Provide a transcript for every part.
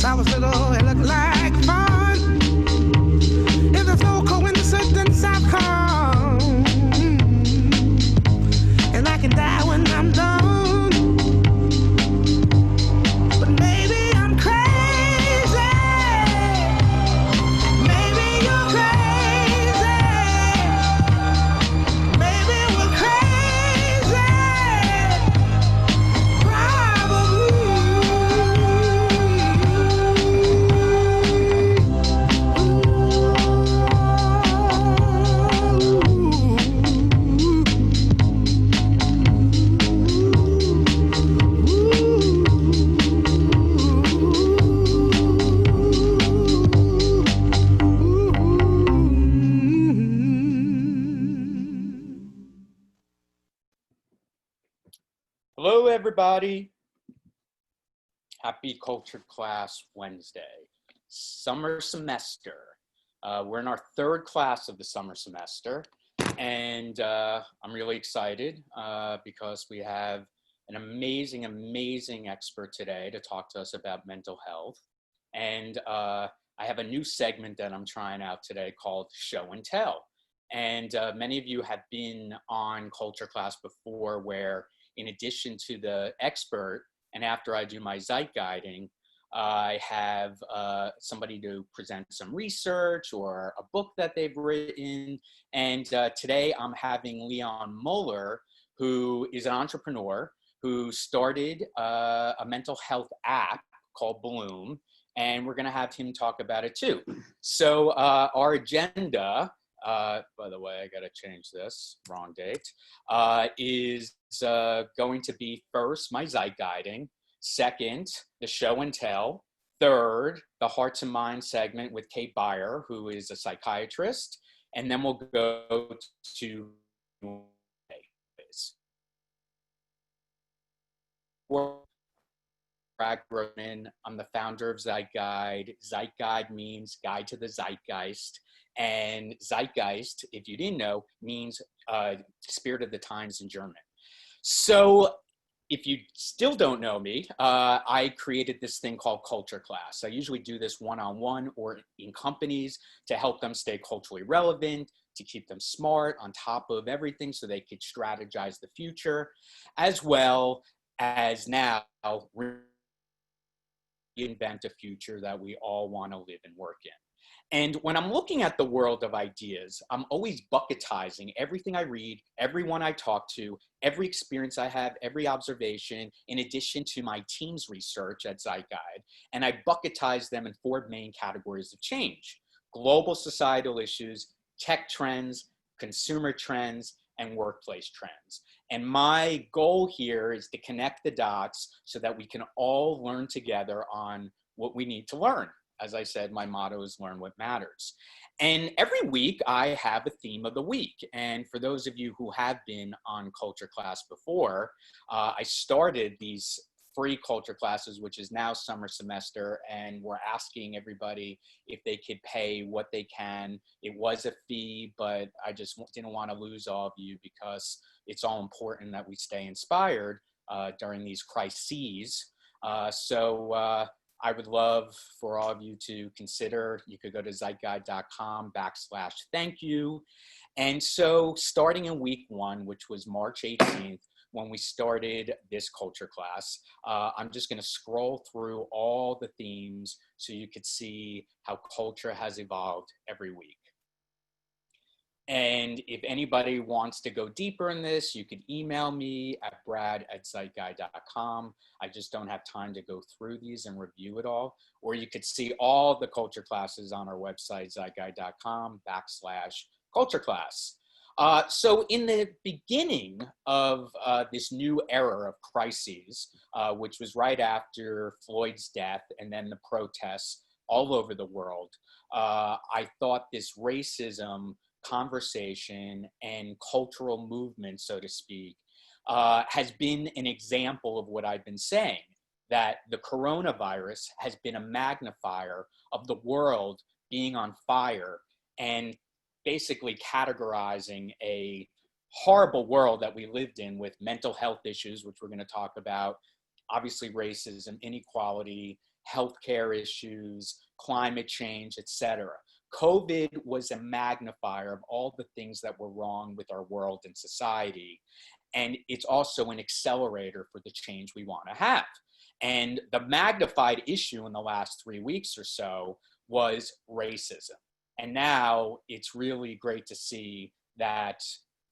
I was little, it looked like fun. If there's no coincidence, I've come. And I can die when I'm done. But maybe I'm crazy. Maybe you're crazy. Maybe we're crazy. Hello, everybody. Happy Culture Class Wednesday. Summer semester. We're in our third class of the summer semester, and I'm really excited because we have an amazing expert today to talk to us about mental health. And I have a new segment that I'm trying out today called Show and Tell. And many of you have been on Culture Class before, where in addition to the expert, and after I do my zeitguiding, I have somebody to present some research or a book that they've written. And today I'm having Leon Mueller, who is an entrepreneur who started a mental health app called Bloom, and we're gonna have him talk about it too. So our agenda, by the way, I gotta change this, wrong date, is going to be first, my zeitguiding, second, the show and tell, third, the Hearts and Minds segment with Kate Beyrer, who is a psychiatrist, and then we'll go to I'm the founder of Zeitguide. Zeitguide means Guide to the Zeitgeist. And Zeitgeist, if you didn't know, means Spirit of the Times in German. So if you still don't know me, I created this thing called Culture Class. I usually do this one-on-one or in companies to help them stay culturally relevant, to keep them smart, on top of everything so they could strategize the future, as well as now reinvent a future that we all want to live and work in. And when I'm looking at the world of ideas, I'm always bucketizing everything I read, everyone I talk to, every experience I have, every observation, in addition to my team's research at Zeitguide. And I bucketize them in four main categories of change: global societal issues, tech trends, consumer trends, and workplace trends. And my goal here is to connect the dots so that we can all learn together on what we need to learn. As I said, my motto is learn what matters. And every week I have a theme of the week. And for those of you who have been on Culture Class before, I started these free culture classes, which is now summer semester, and we're asking everybody if they could pay what they can. It was a fee, but I just didn't want to lose all of you because it's all important that we stay inspired during these crises. I would love for all of you to consider, you could go to zeitguide.com/thank-you. And so starting in week one, which was March 18th, when we started this culture class, I'm just gonna scroll through all the themes so you could see how culture has evolved every week. And if anybody wants to go deeper in this, you could email me at brad@zeitguide.com. I just don't have time to go through these and review it all. Or you could see all the culture classes on our website, zeitguide.com/cultureclass. So in the beginning of this new era of crises, which was right after Floyd's death and then the protests all over the world, I thought this racism conversation and cultural movement, so to speak, has been an example of what I've been saying, that the coronavirus has been a magnifier of the world being on fire and basically categorizing a horrible world that we lived in with mental health issues, which we're going to talk about, obviously racism, inequality, healthcare issues, climate change, etc. COVID was a magnifier of all the things that were wrong with our world and society. And it's also an accelerator for the change we want to have. And the magnified issue in the last 3 weeks or so was racism. And now it's really great to see that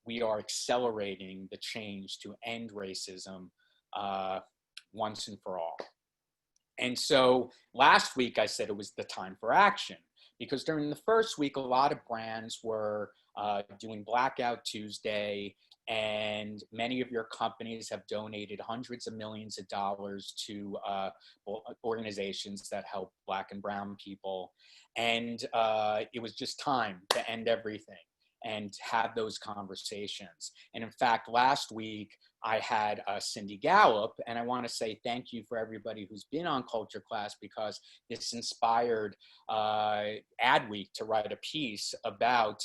we are accelerating the change to end racism once and for all. And so last week I said it was the time for action, because during the first week, a lot of brands were doing Blackout Tuesday, and many of your companies have donated hundreds of millions of dollars to organizations that help Black and brown people. And it was just time to end everything and have those conversations. And in fact, last week, I had Cindy Gallup, and I want to say thank you for everybody who's been on Culture Class, because this inspired Adweek to write a piece about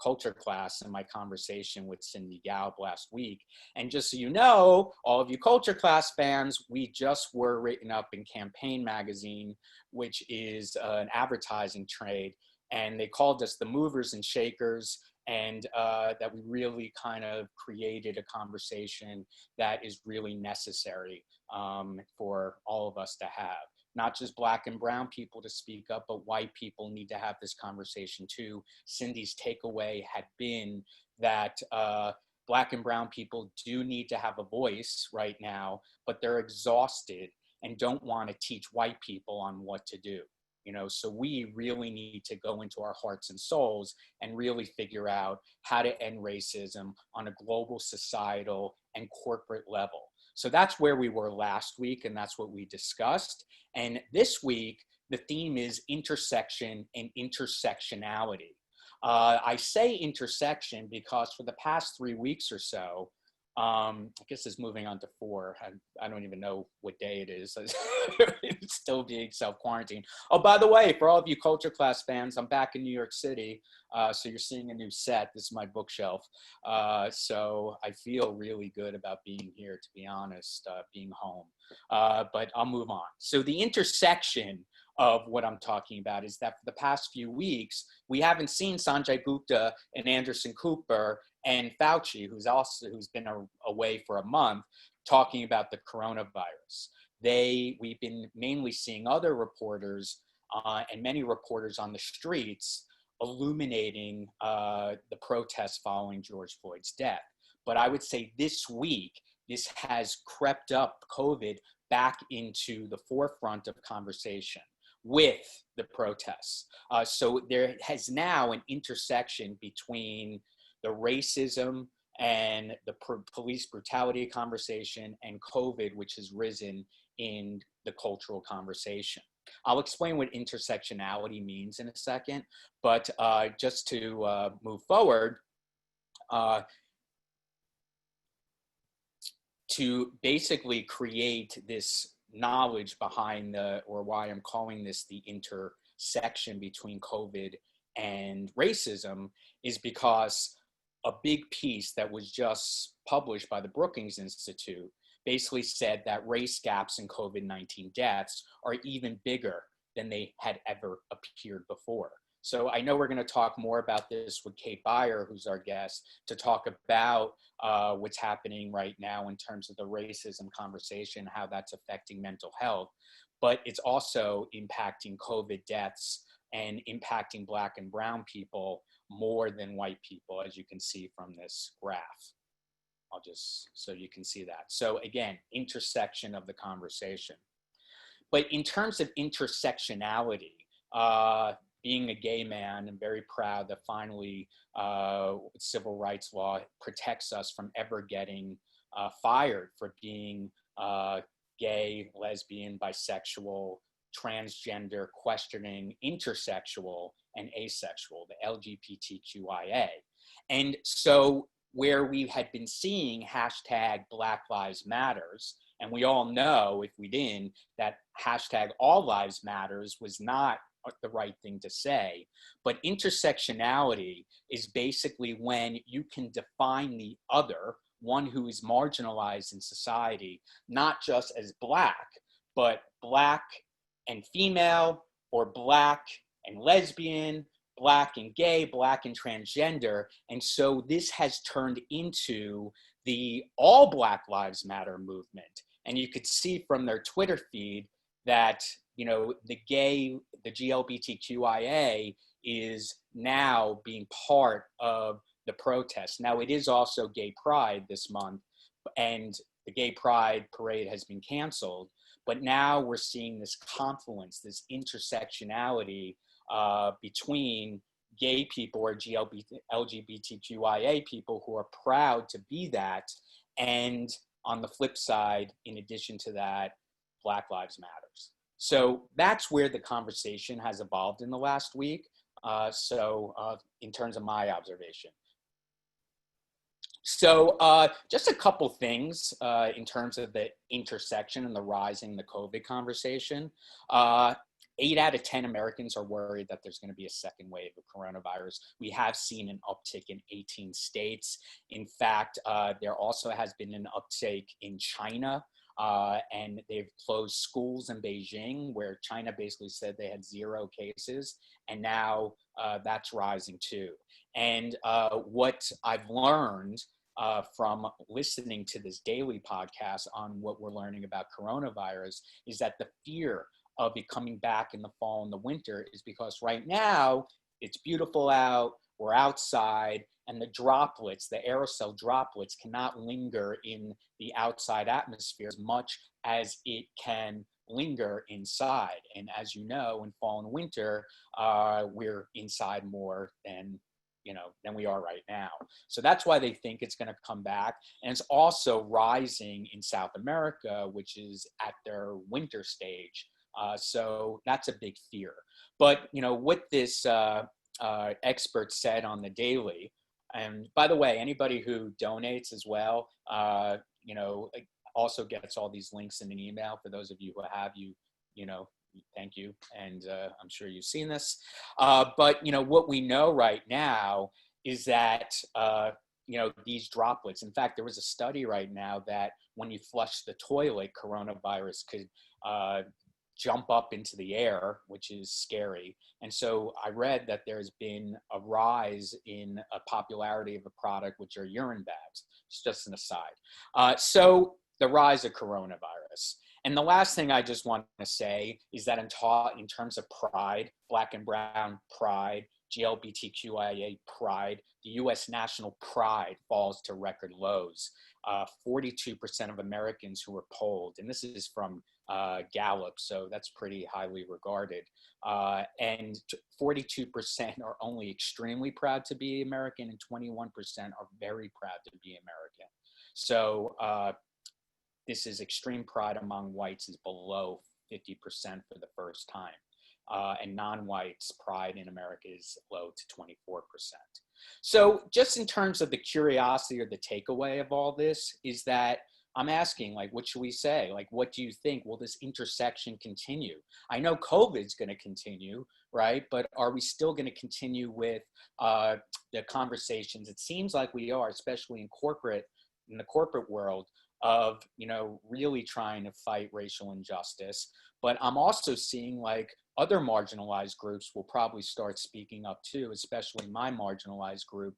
Culture Class in my conversation with Cindy Gallup last week. And just so you know, all of you Culture Class fans, we just were written up in Campaign Magazine, which is an advertising trade. And they called us the movers and shakers, and that we really kind of created a conversation that is really necessary for all of us to have. Not just Black and brown people to speak up, but white people need to have this conversation too. Cindy's takeaway had been that Black and brown people do need to have a voice right now, but they're exhausted and don't want to teach white people on what to do. You know, so we really need to go into our hearts and souls and really figure out how to end racism on a global, societal, and corporate level. So that's where we were last week, and that's what we discussed. And this week, the theme is intersection and intersectionality. I say intersection because for the past 3 weeks or so, I guess it's moving on to 4. I don't even know what day it is. It's still being self-quarantined. Oh, by the way, for all of you Culture Class fans, I'm back in New York City. So you're seeing a new set. This is my bookshelf. So I feel really good about being here, to be honest, being home. But I'll move on. So the intersection of what I'm talking about is that for the past few weeks, we haven't seen Sanjay Gupta and Anderson Cooper and Fauci, who's been away for a month, talking about the coronavirus. We've been mainly seeing other reporters and many reporters on the streets illuminating the protests following George Floyd's death. But I would say this week, this has crept up COVID back into the forefront of conversation with the protests. So there has now an intersection between the racism and the police brutality conversation and COVID, which has risen in the cultural conversation. I'll explain what intersectionality means in a second, but just to move forward, to basically create this knowledge behind or why I'm calling this the intersection between COVID and racism is because a big piece that was just published by the Brookings Institute basically said that race gaps in COVID-19 deaths are even bigger than they had ever appeared before. So I know we're going to talk more about this with Kate Beyrer, who's our guest, to talk about what's happening right now in terms of the racism conversation, how that's affecting mental health, but it's also impacting COVID deaths and impacting Black and brown people more than white people, as you can see from this graph. I'll just, so you can see that. So again, intersection of the conversation. But in terms of intersectionality, being a gay man, I'm very proud that finally civil rights law protects us from ever getting fired for being gay, lesbian, bisexual, transgender, questioning, intersexual, and asexual, the LGBTQIA. And so where we had been seeing hashtag Black Lives Matters, and we all know, if we didn't, that hashtag All Lives Matters was not the right thing to say. But intersectionality is basically when you can define the other, one who is marginalized in society, not just as Black, but Black and female, or Black and lesbian, Black and gay, Black and transgender. And so this has turned into the All Black Lives Matter movement. And you could see from their Twitter feed that, the GLBTQIA is now being part of the protest. Now, it is also Gay Pride this month, and the Gay Pride parade has been canceled. But now we're seeing this confluence, this intersectionality between gay people or LGBTQIA people who are proud to be that. And on the flip side, in addition to that, Black Lives Matters. So that's where the conversation has evolved in the last week. In terms of my observation. So just a couple things in terms of the intersection and the rising the COVID conversation. 8 out of 10 Americans are worried that there's going to be a second wave of coronavirus. We have seen an uptick in 18 states. In fact, there also has been an uptake in China, and they've closed schools in Beijing, where China basically said they had 0 cases, and now that's rising too. And what I've learned from listening to this daily podcast on what we're learning about coronavirus is that the fear of it coming back in the fall and the winter is because right now it's beautiful out, we're outside, and the droplets, the aerosol droplets, cannot linger in the outside atmosphere as much as it can linger inside. And as you know, in fall and winter, we're inside more than we are right now. So that's why they think it's going to come back. And it's also rising in South America, which is at their winter stage. So that's a big fear. But, what this expert said on the daily, and by the way, anybody who donates as well, also gets all these links in an email. For those of you who have, thank you. And I'm sure you've seen this. But, what we know right now is that, these droplets, in fact, there was a study right now that when you flush the toilet, coronavirus could jump up into the air, which is scary. And so I read that there's been a rise in a popularity of a product, which are urine bags. It's just an aside. So the rise of coronavirus. And the last thing I just want to say is that in terms of pride, Black and brown pride, GLBTQIA pride, the US national pride falls to record lows. 42% of Americans who were polled, and this is from Gallup, so that's pretty highly regarded, and 42% are only extremely proud to be American, and 21% are very proud to be American. So this is extreme pride among whites is below 50% for the first time. And non-whites pride in America is low to 24%. So just in terms of the curiosity or the takeaway of all this is that I'm asking, what should we say? What do you think? Will this intersection continue? I know COVID's going to continue, right? But are we still going to continue with the conversations? It seems like we are, especially in the corporate world, of really trying to fight racial injustice. But I'm also seeing other marginalized groups will probably start speaking up too, especially my marginalized group,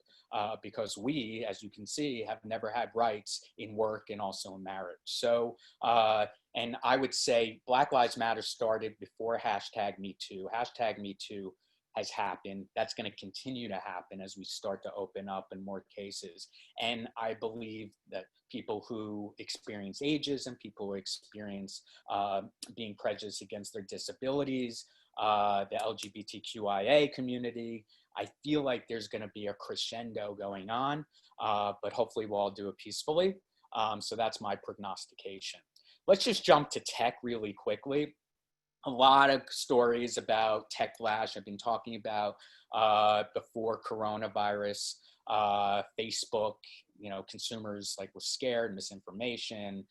because we, as you can see, have never had rights in work and also in marriage. So, and I would say Black Lives Matter started before #MeToo. #MeToo has happened. That's going to continue to happen as we start to open up in more cases. And I believe that people who experience ageism, people who experience being prejudiced against their disabilities, the LGBTQIA community, I feel like there's going to be a crescendo going on, but hopefully we'll all do it peacefully. So that's my prognostication. Let's just jump to tech really quickly. A lot of stories about techlash I've been talking about before coronavirus, Facebook, consumers were scared, misinformation,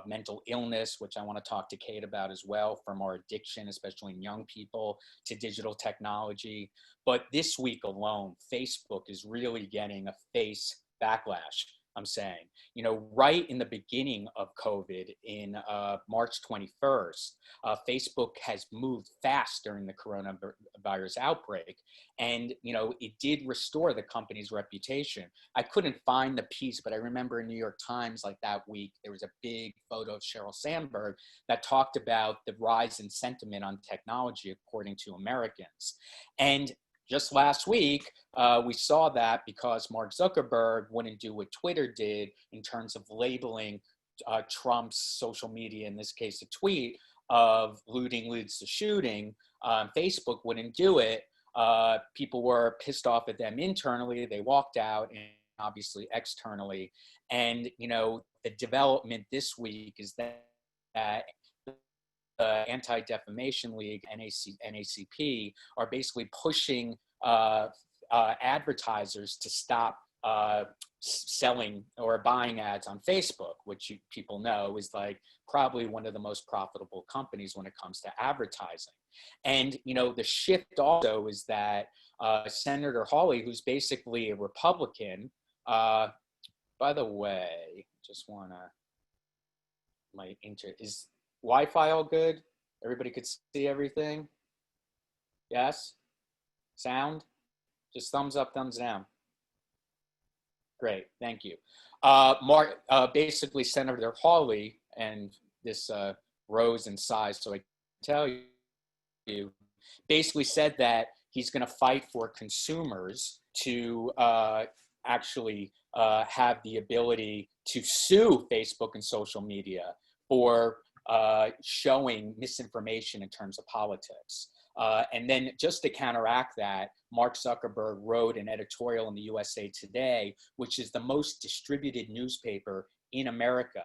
mental illness, which I want to talk to Kate about as well, from our addiction, especially in young people, to digital technology. But this week alone, Facebook is really getting a face backlash. I'm saying, you know, right in the beginning of COVID in March 21st, Facebook has moved fast during the coronavirus outbreak. And, you know, it did restore the company's reputation. I couldn't find the piece, but I remember in New York Times, like that week, there was a big photo of Sheryl Sandberg that talked about the rise in sentiment on technology, according to Americans. And just last week, we saw that because Mark Zuckerberg wouldn't do what Twitter did in terms of labeling Trump's social media, in this case a tweet, of looting leads to shooting. Facebook wouldn't do it. People were pissed off at them internally. They walked out, and obviously externally. And, you know, the development this week is that Anti-Defamation League, NACP, are basically pushing advertisers to stop selling or buying ads on Facebook, which people know is like probably one of the most profitable companies when it comes to advertising. And, you know, the shift also is that Senator Hawley, who's basically a Republican, by the way, just want to, is Wi-Fi all good? Everybody could see everything? Yes? Sound? Just thumbs up, thumbs down. Great, thank you. Basically Senator Hawley, and this rose in size, so I can tell you, basically said that he's gonna fight for consumers to actually have the ability to sue Facebook and social media for showing misinformation in terms of politics. And then just to counteract that, Mark Zuckerberg wrote an editorial in the USA Today, which is the most distributed newspaper in America.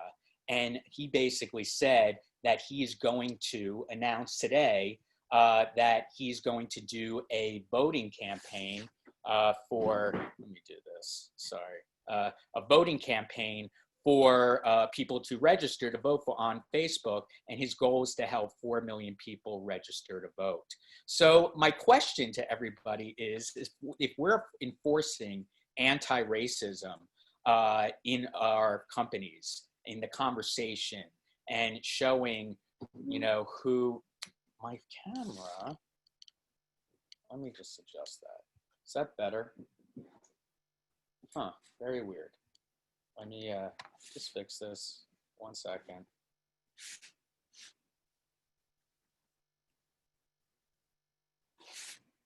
And he basically said that he is going to announce today that he's going to do a voting campaign for, let me do this, sorry, a voting campaign for people to register to vote on Facebook, and his goal is to help 4 million people register to vote. So my question to everybody is if we're enforcing anti-racism in our companies, in the conversation, and showing, you know, who, my camera, let me just adjust that. Is that better? Huh, very weird. Let me just fix this. 1 second.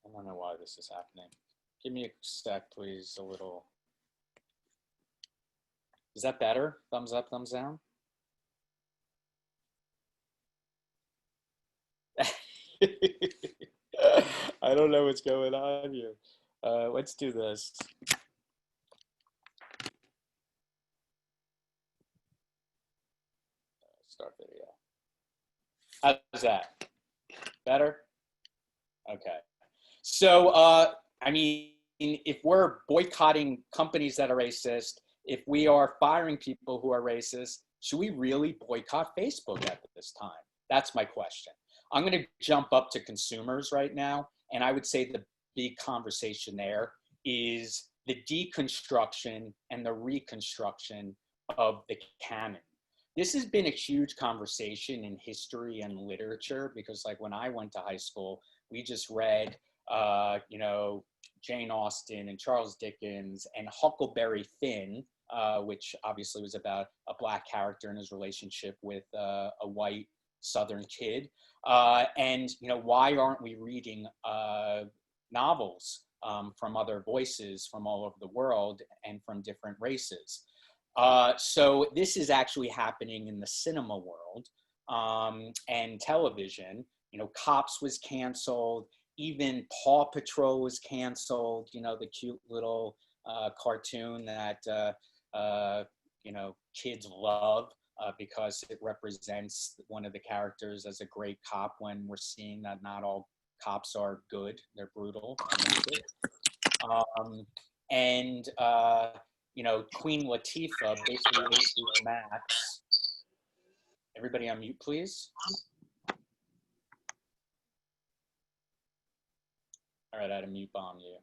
I don't know why this is happening. Give me a sec, please, a little. Is that better? Thumbs up, thumbs down? I don't know what's going on here. Let's do this. Start video. How's that? Better? Okay. So, I mean, if we're boycotting companies that are racist, if we are firing people who are racist, should we really boycott Facebook at this time? That's my question. I'm going to jump up to consumers right now, and I would say the big conversation there is the deconstruction and the reconstruction of the canon. This has been a huge conversation in history and literature because, like, when I went to high school, we just read, you know, Jane Austen and Charles Dickens and Huckleberry Finn, which obviously was about a Black character and his relationship with a white Southern kid. And, you know, why aren't we reading novels from other voices from all over the world and from different races? So this is actually happening in the cinema world and television. You know, Cops was canceled. Even Paw Patrol was canceled. You know, the cute little cartoon that, you know, kids love because it represents one of the characters as a great cop when we're seeing that not all cops are good. They're brutal. And you know, Queen Latifah basically with Max. Everybody on mute, please. All right, I had to mute bomb you.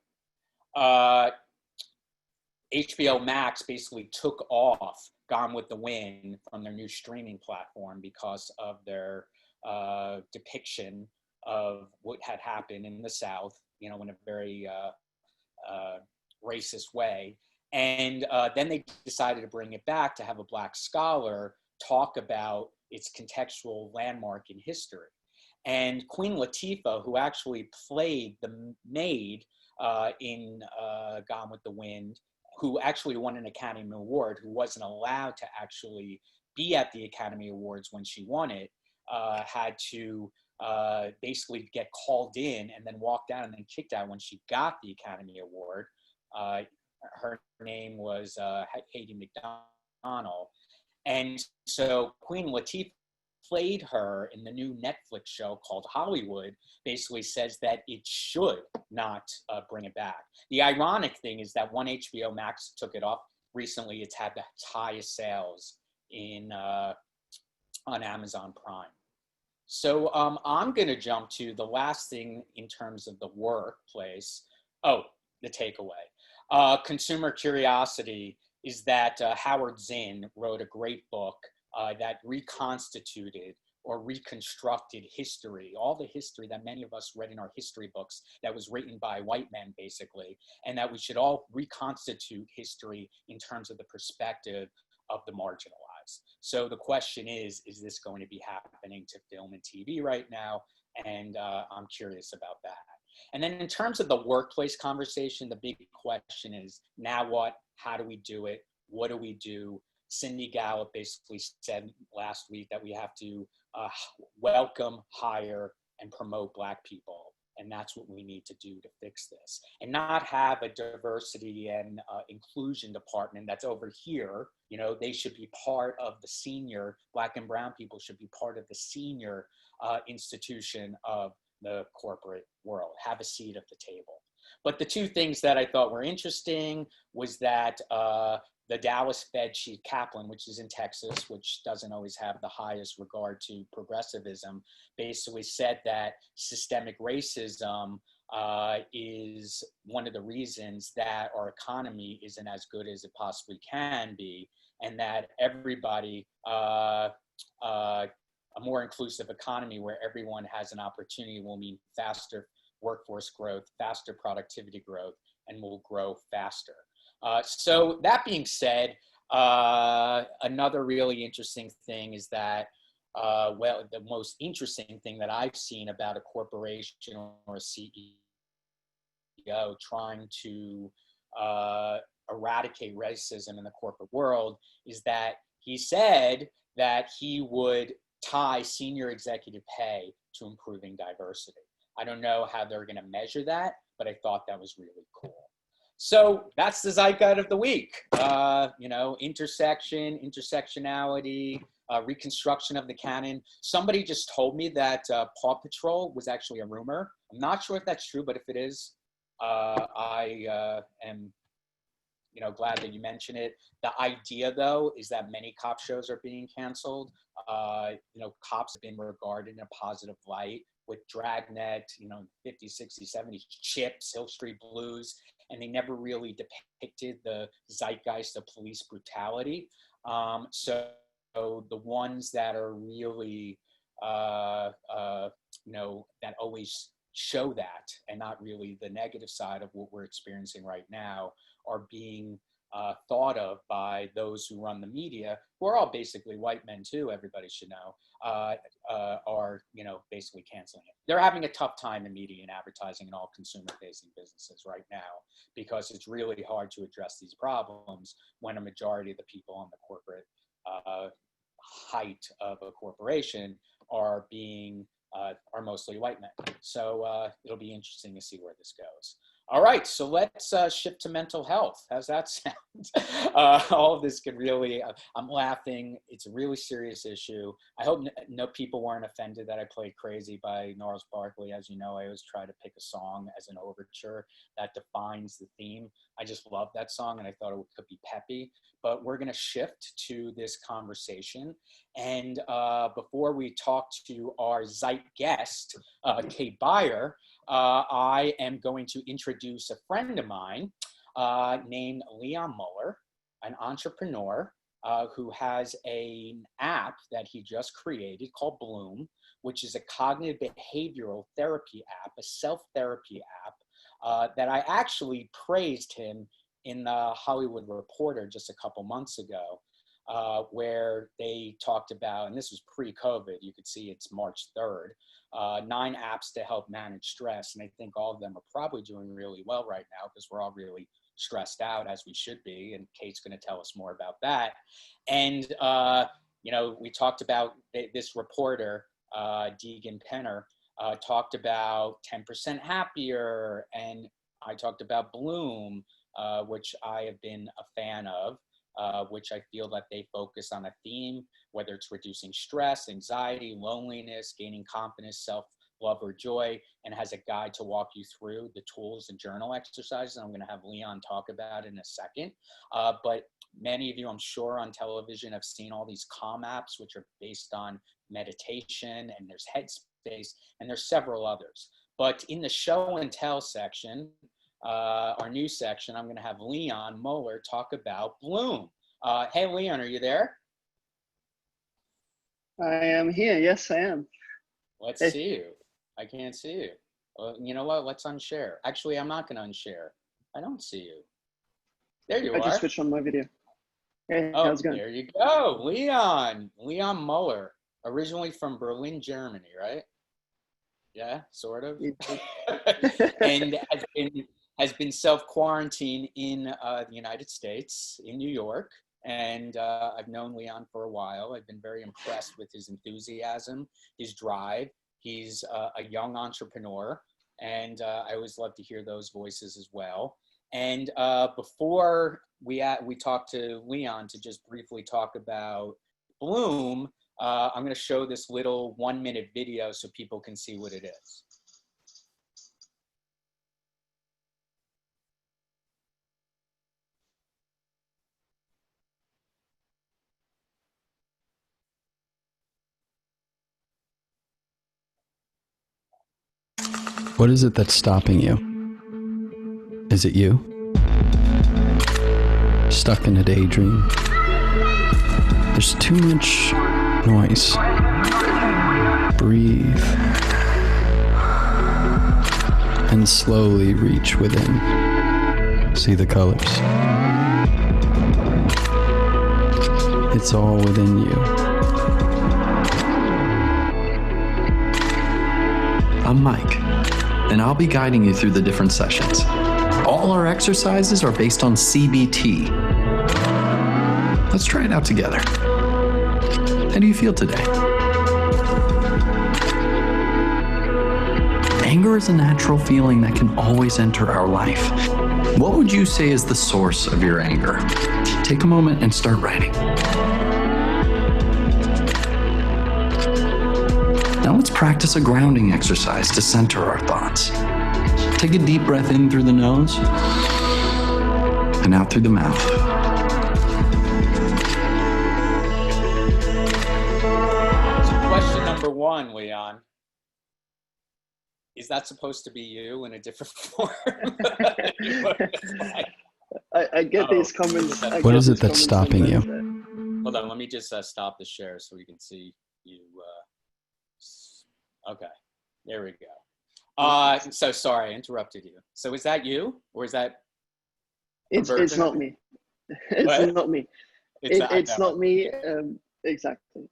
HBO Max basically took off Gone with the Wind from their new streaming platform because of their depiction of what had happened in the South, you know, in a very racist way. And then they decided to bring it back to have a Black scholar talk about its contextual landmark in history. And Queen Latifah, who actually played the maid in Gone with the Wind, who actually won an Academy Award, who wasn't allowed to actually be at the Academy Awards when she won it, had to basically get called in and then walked out and then kicked out when she got the Academy Award. Her name was Haiti McDonald. And so Queen Latifah played her in the new Netflix show called Hollywood, basically says that it should not bring it back. The ironic thing is that when HBO Max took it off recently, it's had the highest sales in on Amazon Prime. So I'm going to jump to the last thing in terms of the workplace. Oh, the takeaway. Consumer curiosity is that Howard Zinn wrote a great book that reconstituted or reconstructed history, all the history that many of us read in our history books that was written by white men, basically, and that we should all reconstitute history in terms of the perspective of the marginalized. So the question is this going to be happening to film and TV right now? And I'm curious about that. And then in terms of the workplace conversation, the big question is, now what? How do we do it? What do we do? Cindy Gallup basically said last week that we have to welcome, hire, and promote Black people. And that's what we need to do to fix this. And not have a diversity and inclusion department that's over here. You know, they should be part of the senior, Black and brown people should be part of the senior institution of the corporate world, have a seat at the table. But the two things that I thought were interesting was that the Dallas Fed Chief Kaplan, which is in Texas, which doesn't always have the highest regard to progressivism, basically said that systemic racism is one of the reasons that our economy isn't as good as it possibly can be, and that everybody, a more inclusive economy where everyone has an opportunity will mean faster workforce growth, faster productivity growth, and will grow faster. So that being said, another really interesting thing is that, well, the most interesting thing that I've seen about a corporation or a CEO trying to eradicate racism in the corporate world is that he said that he would tie senior executive pay to improving diversity. I don't know how they're going to measure that, but I thought that was really cool. So that's the zeitguide of the week. You know, intersectionality, reconstruction of the canon. Somebody just told me that Paw Patrol was actually a rumor. I'm not sure if that's true, but if it is, I am, you know, glad that you mentioned it. The idea, though, is that many cop shows are being canceled. You know, cops have been regarded in a positive light with Dragnet, you know, 50s, 60s, 70s, Chips, Hill Street Blues, and they never really depicted the zeitgeist of police brutality. So the ones that are really, you know, that always show that and not really the negative side of what we're experiencing right now are being thought of by those who run the media, who are all basically white men too, everybody should know, are, you know, basically canceling it. They're having a tough time in media and advertising and all consumer-facing businesses right now because it's really hard to address these problems when a majority of the people on the corporate height of a corporation are being are mostly white men. So it'll be interesting to see where this goes. All right, so let's shift to mental health. How's that sound? All of this could really, I'm laughing. It's a really serious issue. I hope no people weren't offended that I played Crazy by Gnarls Barkley. As you know, I always try to pick a song as an overture that defines the theme. I just love that song and I thought it could be peppy. But we're gonna shift to this conversation. And before we talk to our zeitguest, Kate Beyrer, I am going to introduce a friend of mine. named Leon Mueller, an entrepreneur who has an app that he just created called Bloom, which is a cognitive behavioral therapy app, a self-therapy app that I actually praised him in the Hollywood Reporter just a couple months ago, where they talked about, and this was pre-COVID, you could see it's March 3rd, 9 apps to help manage stress. And I think all of them are probably doing really well right now because we're all really stressed out, as we should be. And Kate's going to tell us more about that. And, you know, we talked about this reporter, Deegan Penner, talked about 10% Happier. And I talked about Bloom, which I have been a fan of. Which I feel that they focus on a theme, whether it's reducing stress, anxiety, loneliness, gaining confidence, self-love, or joy, and has a guide to walk you through the tools and journal exercises. I'm going to have Leon talk about it in a second. But many of you, I'm sure, on television have seen all these Calm apps, which are based on meditation, and there's Headspace, and there's several others. But in the show and tell section, our news section, I'm going to have Leon Mueller talk about Bloom. Hey, Leon, are you there? I am here. Yes, I am. Let's see you. I can't see you. Well, you know what? Let's unshare. Actually, I'm not going to unshare. I don't see you. There you are. I just switched on my video. Hey, oh, how's it going? There you go. Leon Mueller, originally from Berlin, Germany, right? Yeah, sort of. And has been self-quarantined in the United States, in New York. And I've known Leon for a while. I've been very impressed with his enthusiasm, his drive. He's a young entrepreneur. And I always love to hear those voices as well. And before we talk to Leon to just briefly talk about Bloom, I'm going to show this little 1-minute video so people can see what it is. What is it that's stopping you? Is it you? Stuck in a daydream? There's too much noise. Breathe. And slowly reach within. See the colors. It's all within you. I'm Mike, and I'll be guiding you through the different sessions. All our exercises are based on CBT. Let's try it out together. How do you feel today? Anger is a natural feeling that can always enter our life. What would you say is the source of your anger? Take a moment and start writing. Now let's practice a grounding exercise to center our thoughts. Take a deep breath in through the nose and out through the mouth. So question number 1, Leon. Is that supposed to be you in a different form? I get these comments. What is it that's stopping you? Hold on, let me just stop the share so we can see you. Okay, there we go. So sorry, I interrupted you. So is that you, or is that? It's not me. It's not me. It's not me. Exactly.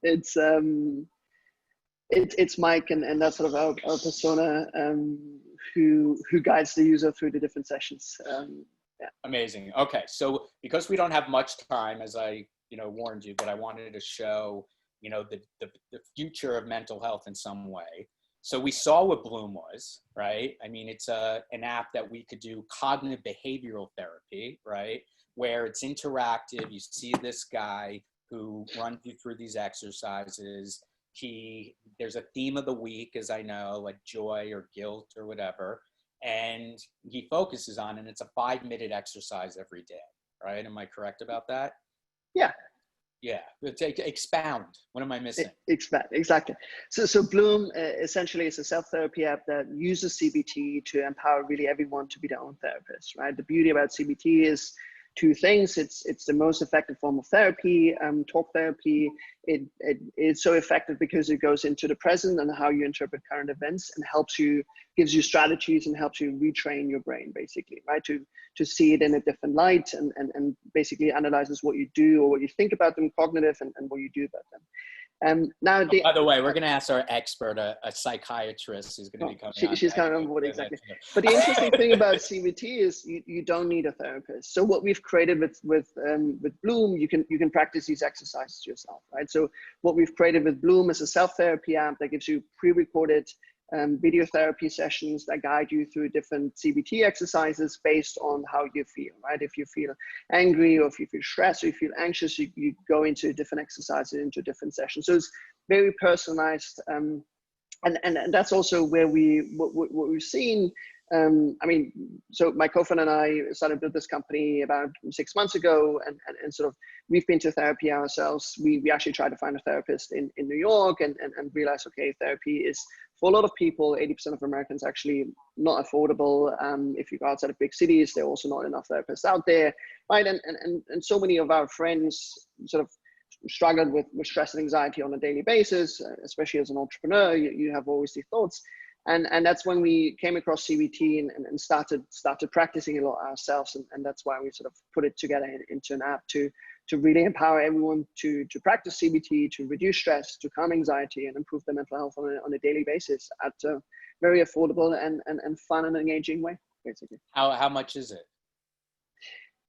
It's Mike, and that's sort of our persona who guides the user through the different sessions. Yeah. Amazing. Okay, so because we don't have much time, as I warned you, but I wanted to show the future of mental health in some way. So we saw what Bloom was, right? I mean, it's an app that we could do cognitive behavioral therapy, right? Where it's interactive. You see this guy who runs you through these exercises. There's a theme of the week, as I know, like joy or guilt or whatever. And he focuses on, and it's a 5-minute exercise every day, right? Am I correct about that? Yeah. Yeah, expound. What am I missing? Exactly. So Bloom essentially is a self-therapy app that uses CBT to empower really everyone to be their own therapist, right? The beauty about CBT is two things. It's the most effective form of therapy, talk therapy. It's so effective because it goes into the present and how you interpret current events and gives you strategies and helps you retrain your brain, basically, right? To see it in a different light and basically analyzes what you do or what you think about them, cognitive, and what you do about them. Now, by the way, we're going to ask our expert, a psychiatrist, who's going to be coming on. She's coming on board, exactly. But the interesting thing about CBT is you don't need a therapist. So what we've created with Bloom, you can practice these exercises yourself, right? So what we've created with Bloom is a self-therapy app that gives you pre-recorded video therapy sessions that guide you through different CBT exercises based on how you feel, right? If you feel angry or if you feel stressed or you feel anxious, you go into different exercises, into different sessions. So it's very personalized. And that's also where what we've seen. I mean, so my co-founder and I started to build this company about 6 months ago, and sort of we've been to therapy ourselves. We actually tried to find a therapist in New York and realized, okay, therapy is, for a lot of people, 80% of Americans, actually not affordable. If you go outside of big cities, there are also not enough therapists out there, right? And so many of our friends sort of struggled with stress and anxiety on a daily basis, especially as an entrepreneur. You have always these thoughts. And that's when we came across CBT and started practicing a lot ourselves. And that's why we sort of put it together into an app to really empower everyone to practice CBT, to reduce stress, to calm anxiety, and improve their mental health on a daily basis at a very affordable and fun and engaging way, basically. How much is it?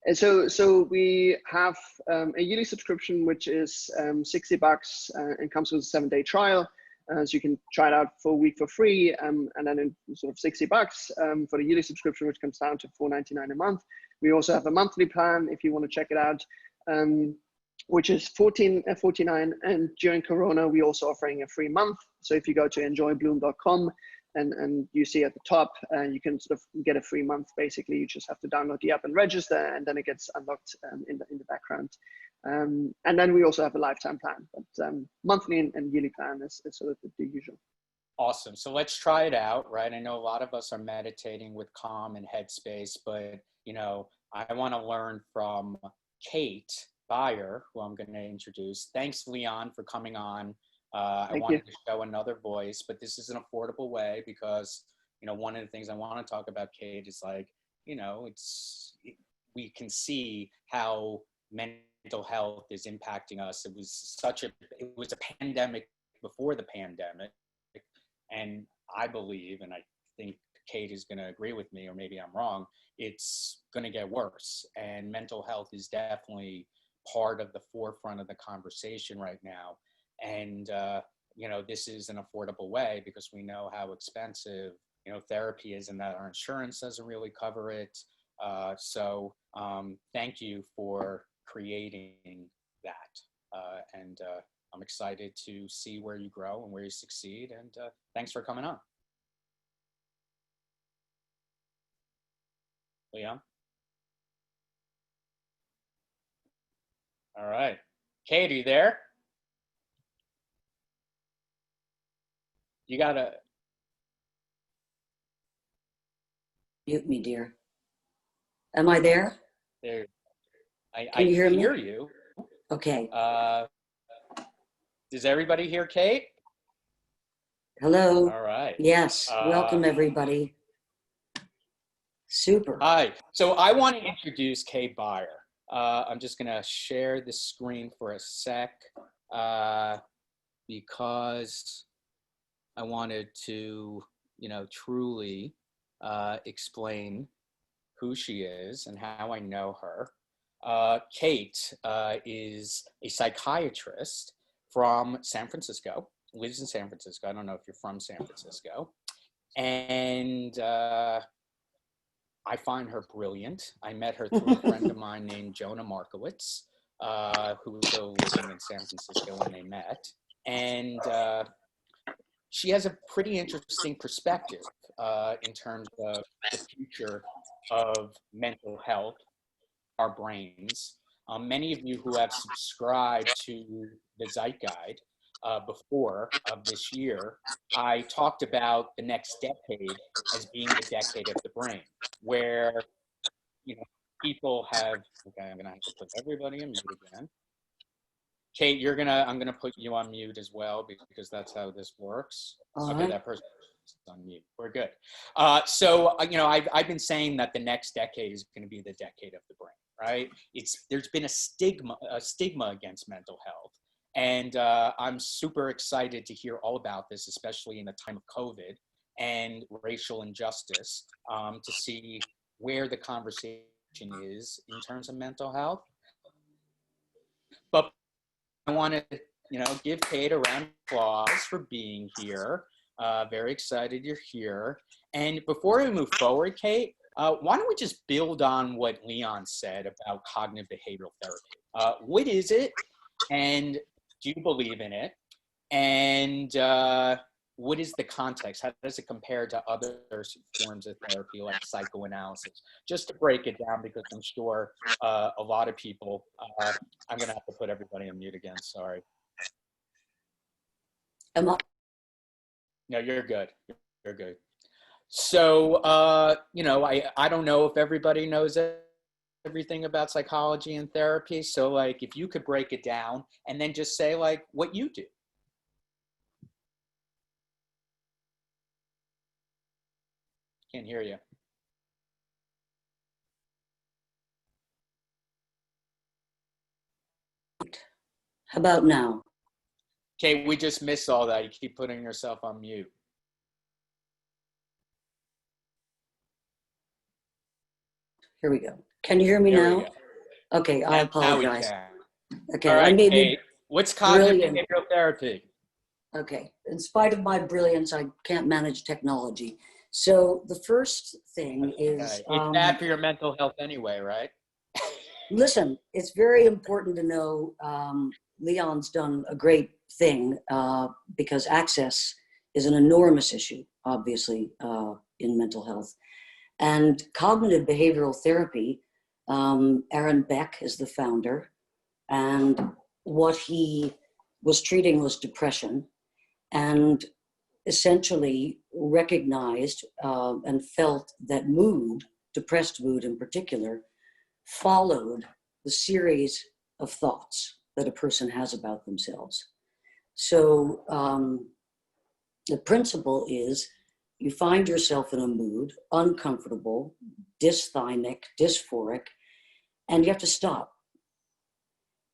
And so we have a yearly subscription, which is $60 and comes with a 7-day trial. So you can try it out for a week for free, and then in sort of $60 for the yearly subscription, which comes down to $4.99 a month. We also have a monthly plan if you want to check it out, which is $14.49. And during Corona, we're also offering a free month. So if you go to enjoybloom.com and you see at the top, you can sort of get a free month. Basically, you just have to download the app and register, and then it gets unlocked in the background. And then we also have a lifetime plan, but monthly and yearly plan is sort of the usual. Awesome. So let's try it out, right? I know a lot of us are meditating with Calm and Headspace, but I want to learn from Kate Beyrer, who I'm going to introduce. Thanks, Leon, for coming on. I wanted to show another voice, but this is an affordable way because, one of the things I want to talk about, Kate, is like, we can see how mental health is impacting us. It was a pandemic before the pandemic. And I believe, and I think Kate is going to agree with me, or maybe I'm wrong, it's going to get worse. And mental health is definitely part of the forefront of the conversation right now. And, this is an affordable way because we know how expensive, therapy is and that our insurance doesn't really cover it. So thank you for creating that. And I'm excited to see where you grow and where you succeed. And thanks for coming on. Leon? All right. Kate, are you there? You gotta mute me, dear. Am I there? There. Can you hear me? You. Okay. Does everybody hear Kate? Hello. All right. Yes. Welcome, everybody. Super. Hi. So I want to introduce Kate Beyrer. I'm just going to share the screen for a sec because I wanted to, truly explain who she is and how I know her. Kate is a psychiatrist from San Francisco, lives in San Francisco. I don't know if you're from San Francisco. And I find her brilliant. I met her through a friend of mine named Jonah Markowitz, who was still living in San Francisco when they met. And she has a pretty interesting perspective in terms of the future of mental health, our brains. many of you who have subscribed to the Zeitguide before of this year, I talked about the next decade as being the decade of the brain, where, you know, people have, okay, I'm gonna have to put everybody on mute again. Kate, I'm gonna put you on mute as well because that's how this works. All Okay, right. that person's on mute. We're good. So, you know, I've been saying that the next decade is going to be the decade of the brain, right? There's been a stigma against mental health, and I'm super excited to hear all about this, especially in the time of COVID and racial injustice, to see where the conversation is in terms of mental health. But I want to, you know, give Kate a round of applause for being here. Very excited you're here. And before we move forward, Kate, why don't we just build on what Leon said about cognitive behavioral therapy? What is it? And do you believe in it? And what is the context? How does it compare to other forms of therapy like psychoanalysis? Just to break it down, because I'm sure a lot of people, I'm going to have to put everybody on mute again, sorry. Am I? No, you're good. You're good. So, you know, I don't know if everybody knows everything about psychology and therapy. So, like, if you could break it down and then just say, like, what you do. Can't hear you. How about now? Okay, we just missed all that. You keep putting yourself on mute. Here we go. Can you hear me There we now? go. Okay, I Now we apologize. can. Okay, All right, I may Kate, be what's cognitive brilliant. behavioral therapy? Okay, in spite of my brilliance, I can't manage technology. So the first thing is, Okay. It's bad for your mental health anyway, right? listen, it's very important to know Leon's done a great thing because access is an enormous issue, obviously, in mental health. And cognitive behavioral therapy, Aaron Beck is the founder, and what he was treating was depression, and essentially recognized and felt that mood, depressed mood in particular, followed the series of thoughts that a person has about themselves. So the principle is you find yourself in a mood, uncomfortable, dysthymic, dysphoric, and you have to stop.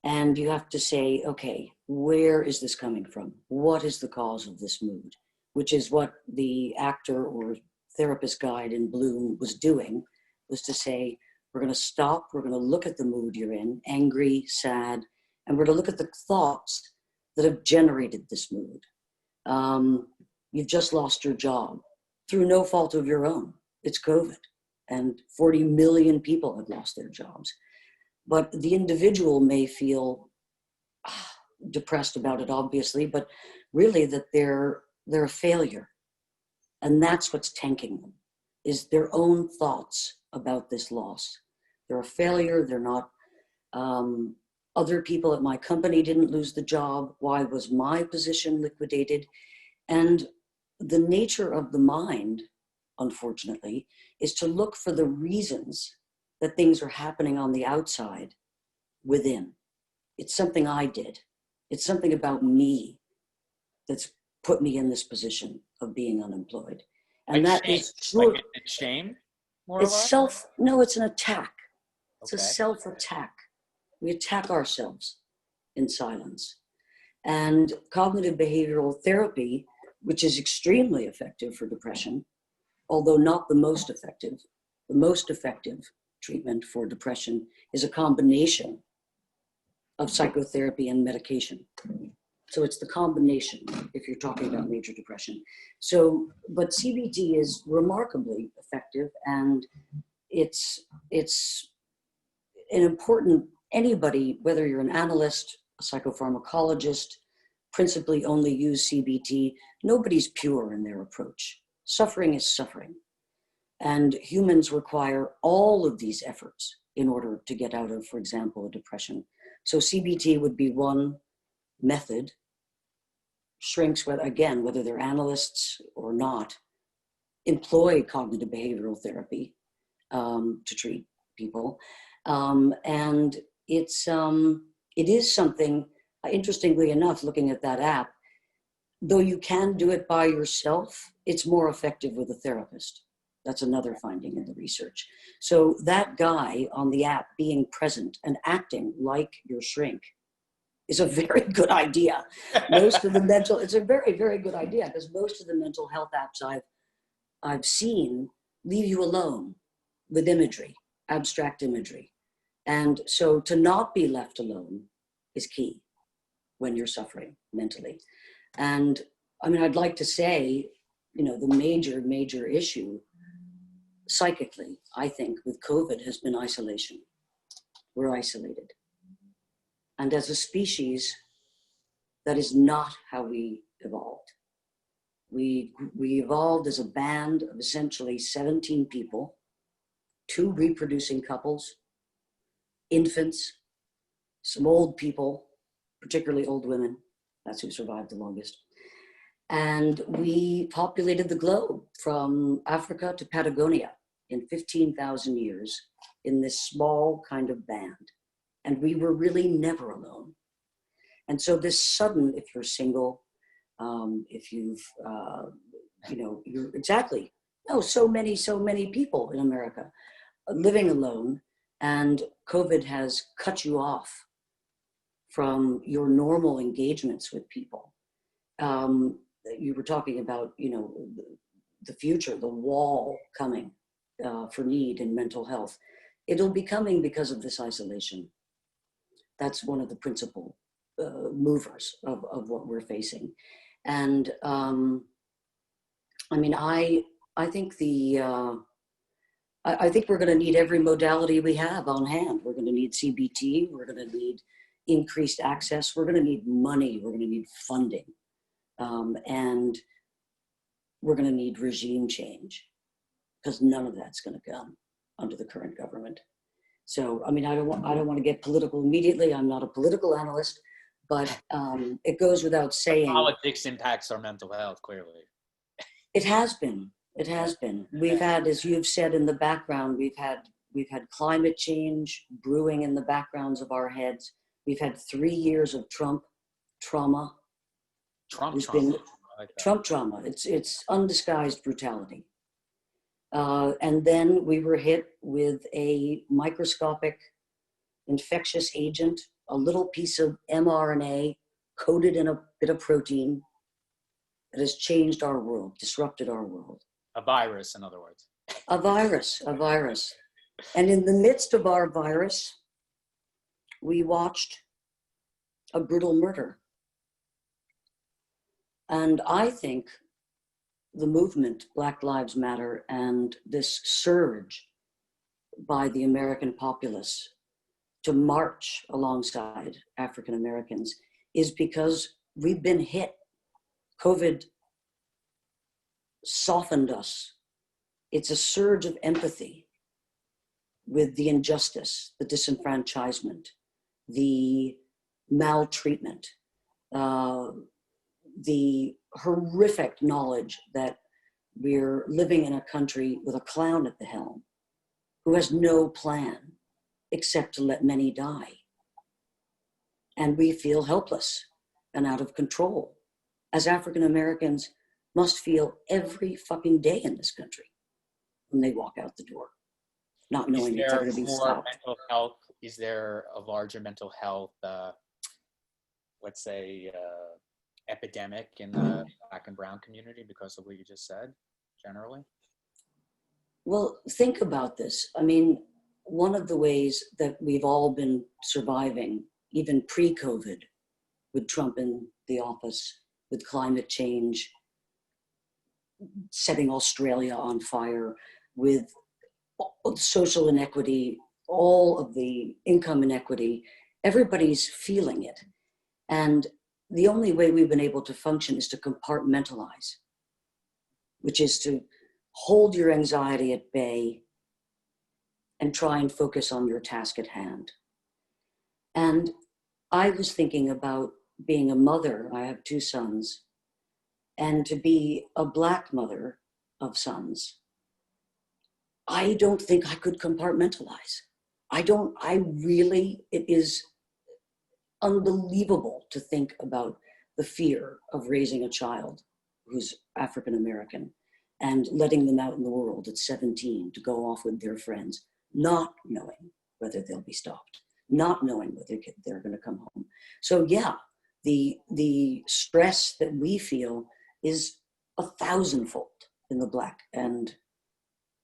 And you have to say, okay, where is this coming from? What is the cause of this mood? Which is what the actor or therapist guide in Bloom was doing, was to say, we're going to stop, we're going to look at the mood you're in, angry, sad, and we're going to look at the thoughts that have generated this mood. You've just lost your job through no fault of your own. It's COVID, and 40 million people have lost their jobs. But the individual may feel depressed about it, obviously, but really that they're a failure. And that's what's tanking them, is their own thoughts about this loss. They're a failure, they're not, other people at my company didn't lose the job. Why was my position liquidated? And the nature of the mind, unfortunately, is to look for the reasons that things are happening on the outside within. It's something I did. It's something about me that's put me in this position of being unemployed. And Like that shame. is true. Like it's shame, more or less? No, it's an attack. It's Okay. a self-attack. We attack ourselves in silence. And cognitive behavioral therapy, which is extremely effective for depression, although not the most effective treatment for depression is a combination of psychotherapy and medication. So it's the combination if you're talking about major depression. So, but CBT is remarkably effective, and it's an important, anybody, whether you're an analyst, a psychopharmacologist, principally only use CBT, nobody's pure in their approach. Suffering is suffering. And humans require all of these efforts in order to get out of, for example, a depression. So CBT would be one method. Shrinks, whether they're analysts or not, employ cognitive behavioral therapy to treat people. And it is something, interestingly enough, looking at that app, though you can do it by yourself, it's more effective with a therapist. That's another finding in the research. So that guy on the app being present and acting like your shrink is a very good idea. It's a very, very good idea, because most of the mental health apps I've seen leave you alone with imagery, abstract imagery. And so to not be left alone is key when you're suffering mentally. And I mean, I'd like to say, the major issue psychically, I think, with COVID has been isolation. We're isolated. And as a species, that is not how we evolved. We evolved as a band of essentially 17 people, 2 reproducing couples, infants, some old people, particularly old women. That's who survived the longest. And we populated the globe from Africa to Patagonia in 15,000 years in this small kind of band. And we were really never alone. And so this sudden, if you're single, if you've, you're exactly, so many people in America living alone, and COVID has cut you off from your normal engagements with people. You were talking about, the future, the wall coming for need in mental health. It'll be coming because of this isolation. That's one of the principal movers of what we're facing. And I mean, I think I think we're going to need every modality we have on hand. We're going to need CBT. We're going to need increased access. We're going to need money. We're going to need funding. And we're going to need regime change, because none of that's going to come under the current government. So, I mean, I don't want to get political immediately. I'm not a political analyst, but it goes without saying. Politics impacts our mental health, clearly. It has been. It has been. We've had, as you've said in the background, we've had climate change brewing in the backgrounds of our heads. We've had 3 years of Trump trauma. Trump trauma. It's undisguised brutality. And then we were hit with a microscopic infectious agent, a little piece of mRNA coated in a bit of protein that has changed our world, disrupted our world. A virus, in other words. A virus. And in the midst of our virus, we watched a brutal murder. And I think the movement, Black Lives Matter, and this surge by the American populace to march alongside African Americans is because we've been hit. COVID softened us. It's a surge of empathy with the injustice, the disenfranchisement, the maltreatment, the horrific knowledge that we're living in a country with a clown at the helm who has no plan except to let many die. And we feel helpless and out of control, as African Americans must feel every fucking day in this country when they walk out the door, not knowing if they're going to be stopped. Mental health? Is there a larger mental health, let's say, epidemic in the Black and Brown community because of what you just said, generally? Well, think about this. I mean, one of the ways that we've all been surviving, even pre-COVID, with Trump in the office, with climate change, setting Australia on fire, with social inequity, all of the income inequity, everybody's feeling it. And the only way we've been able to function is to compartmentalize, which is to hold your anxiety at bay and try and focus on your task at hand. And I was thinking about being a mother. I have 2 sons, and to be a Black mother of sons, I don't think I could compartmentalize. It is unbelievable to think about the fear of raising a child who's African American and letting them out in the world at 17 to go off with their friends, not knowing whether they'll be stopped, not knowing whether they're going to come home. So yeah, the stress that we feel is 1,000-fold in the Black and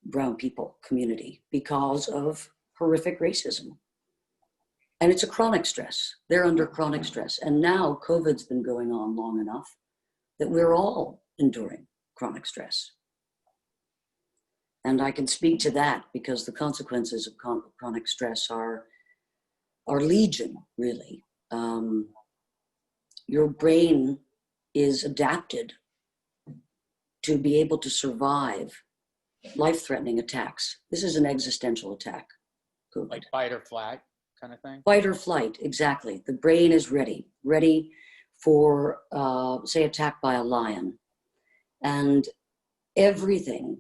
brown people community because of horrific racism. And it's a chronic stress. They're under chronic stress. And now COVID's been going on long enough that we're all enduring chronic stress. And I can speak to that because the consequences of chronic stress are legion, really. Your brain is adapted to be able to survive life-threatening attacks. This is an existential attack. COVID. Like fight or flight kind of thing? Fight or flight, exactly. The brain is ready for, say, attack by a lion. And everything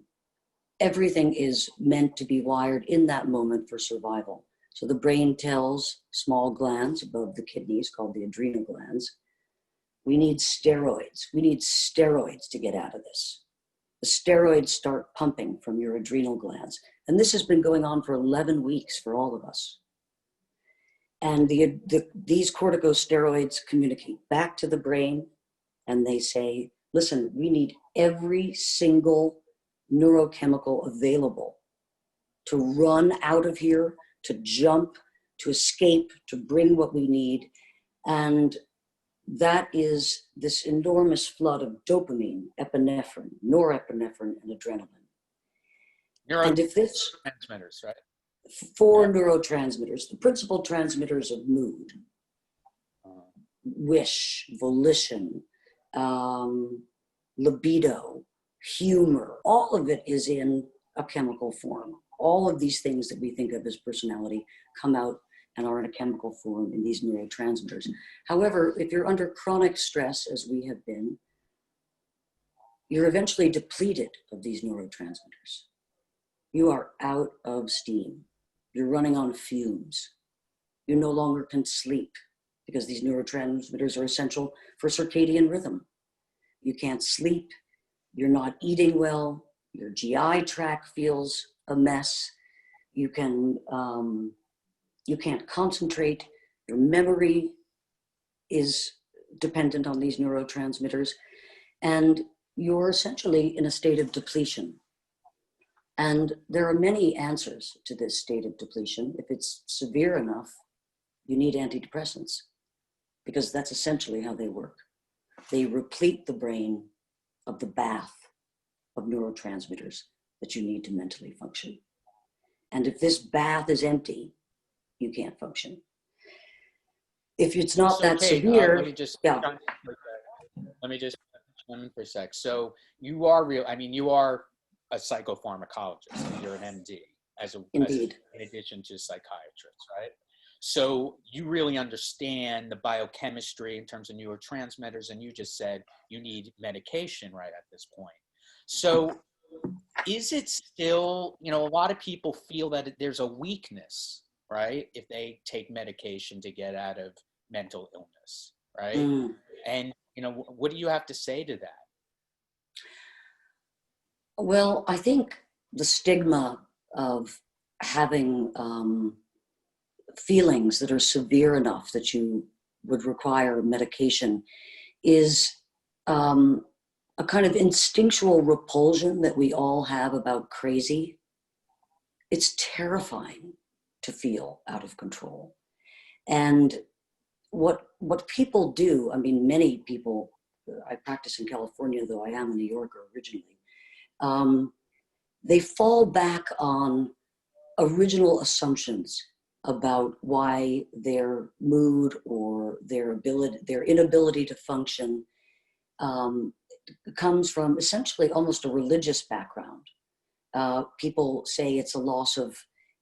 is meant to be wired in that moment for survival. So the brain tells small glands above the kidneys, called the adrenal glands, we need steroids. We need steroids to get out of this. The steroids start pumping from your adrenal glands. And this has been going on for 11 weeks for all of us. And these corticosteroids communicate back to the brain, and they say, listen, we need every single neurochemical available to run out of here, to jump, to escape, to bring what we need. And that is this enormous flood of dopamine, epinephrine, norepinephrine, and adrenaline. And if this Neurotransmitters, right? 4 neurotransmitters, the principal transmitters of mood, wish, volition, libido, humor, all of it is in a chemical form. All of these things that we think of as personality come out and are in a chemical form in these neurotransmitters. However, if you're under chronic stress, as we have been, you're eventually depleted of these neurotransmitters. You are out of steam. You're running on fumes. You no longer can sleep because these neurotransmitters are essential for circadian rhythm. You can't sleep. You're not eating well. Your GI tract feels a mess. You can't concentrate. Your memory is dependent on these neurotransmitters. And you're essentially in a state of depletion. And there are many answers to this state of depletion. If it's severe enough, you need antidepressants because that's essentially how they work. They replete the brain of the bath of neurotransmitters that you need to mentally function. And if this bath is empty, you can't function. If it's not that severe, let me just yeah. Let me just chime in for a sec. So you are you are a psychopharmacologist. You're an MD in addition to a psychiatrist, right? So you really understand the biochemistry in terms of neurotransmitters, and you just said you need medication right at this point. So is it still, a lot of people feel that there's a weakness, right? If they take medication to get out of mental illness, right? Mm. And, what do you have to say to that? Well, I think the stigma of having feelings that are severe enough that you would require medication is a kind of instinctual repulsion that we all have about crazy. It's terrifying to feel out of control. And what people do, many people, I practice in California, though I am a New Yorker originally, they fall back on original assumptions about why their mood or their inability to function comes from essentially almost a religious background. People say it's a loss of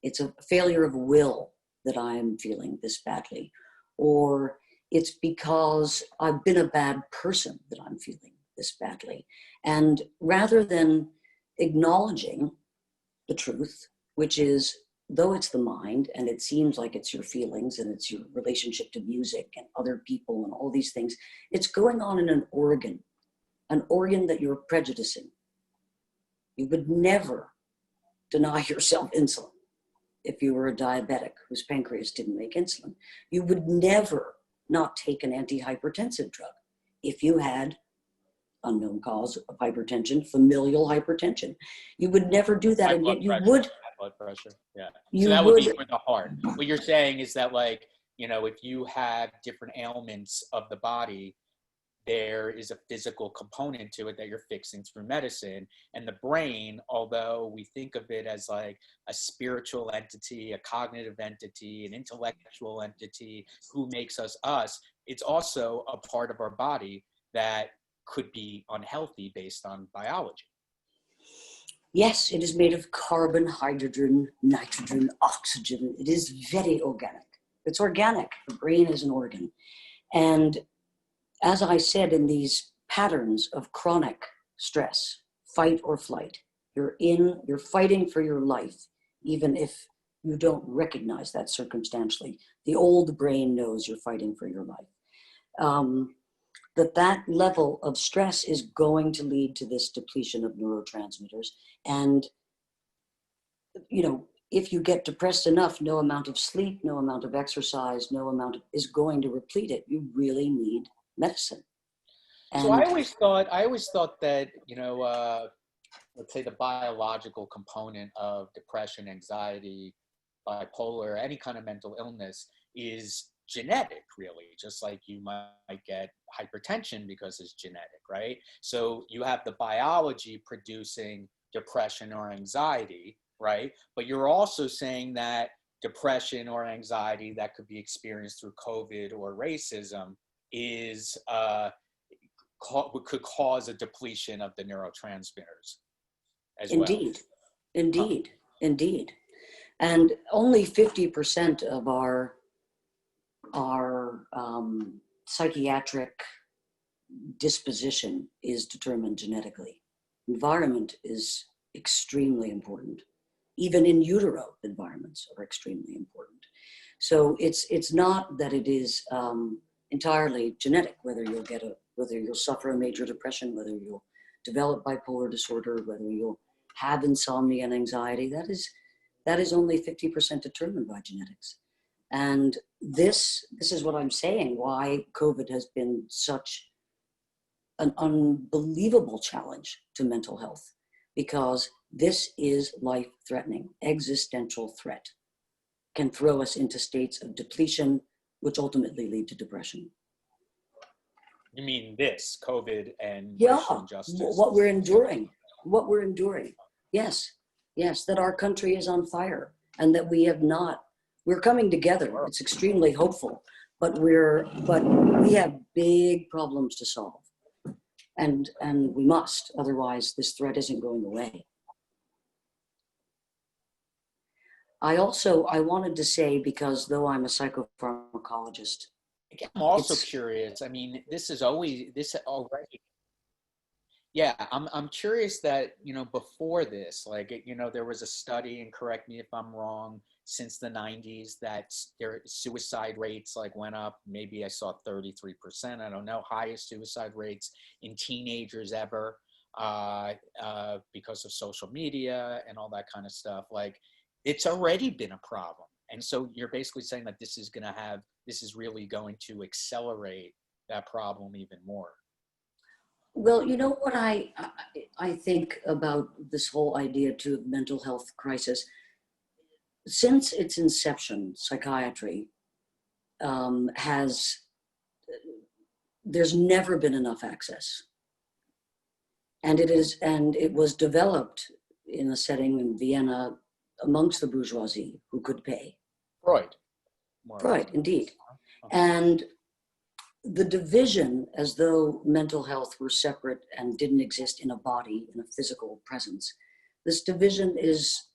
it's a failure of will that I am feeling this badly, or it's because I've been a bad person that I'm feeling this badly. And rather than acknowledging the truth, which is, though it's the mind and it seems like it's your feelings and it's your relationship to music and other people and all these things, it's going on in an organ that you're prejudicing. You would never deny yourself insulin if you were a diabetic whose pancreas didn't make insulin. You would never not take an antihypertensive drug if you had unknown cause of hypertension, familial hypertension. You would never do that, and yet you would. High blood pressure, yeah. You so that would would be for the heart. What you're saying is that, like, you know, if you have different ailments of the body, there is a physical component to it that you're fixing through medicine. And the brain, although we think of it as like a spiritual entity, a cognitive entity, an intellectual entity who makes us us, it's also a part of our body that could be unhealthy based on biology. Yes, it is made of carbon, hydrogen, nitrogen, oxygen. It is very organic. It's organic. The brain is an organ. And as I said, in these patterns of chronic stress, fight or flight, you're fighting for your life, even if you don't recognize that circumstantially. The old brain knows you're fighting for your life. That level of stress is going to lead to this depletion of neurotransmitters. And, you know, if you get depressed enough, no amount of sleep, no amount of exercise, is going to replete it. You really need medicine. And so I always thought that, you know, let's say the biological component of depression, anxiety, bipolar, any kind of mental illness is genetic, really, just like you might get hypertension because it's genetic, right? So you have the biology producing depression or anxiety, right? But you're also saying that depression or anxiety that could be experienced through COVID or racism is could cause a depletion of the neurotransmitters as well. Indeed. And only 50% of our psychiatric disposition is determined genetically. Environment is extremely important. Even in utero, environments are extremely important. So it's not that it is entirely genetic, whether you'll suffer a major depression, whether you'll develop bipolar disorder, whether you'll have insomnia and anxiety. That is only 50% determined by genetics. And this is what I'm saying, why COVID has been such an unbelievable challenge to mental health, because this is life-threatening, existential threat, can throw us into states of depletion, which ultimately lead to depression. You mean this, COVID and Yeah, racial injustice? what we're enduring. Yes, that our country is on fire and that we're coming together. It's extremely hopeful, but we have big problems to solve. And we must, otherwise this threat isn't going away. I wanted to say, because though I'm a psychopharmacologist, I'm also curious. I mean, this already. Yeah, I'm curious that, you know, before this, like, you know, there was a study, and correct me if I'm wrong, since the 90s that their suicide rates like went up. Maybe I saw 33%. I don't know, highest suicide rates in teenagers ever because of social media and all that kind of stuff. Like, it's already been a problem. And so you're basically saying that this is really going to accelerate that problem even more. Well, you know what I think about this whole idea too of mental health crisis. Since its inception, psychiatry there's never been enough access. And it was developed in a setting in Vienna amongst the bourgeoisie who could pay. Freud, indeed. And the division, as though mental health were separate and didn't exist in a body, in a physical presence, this division is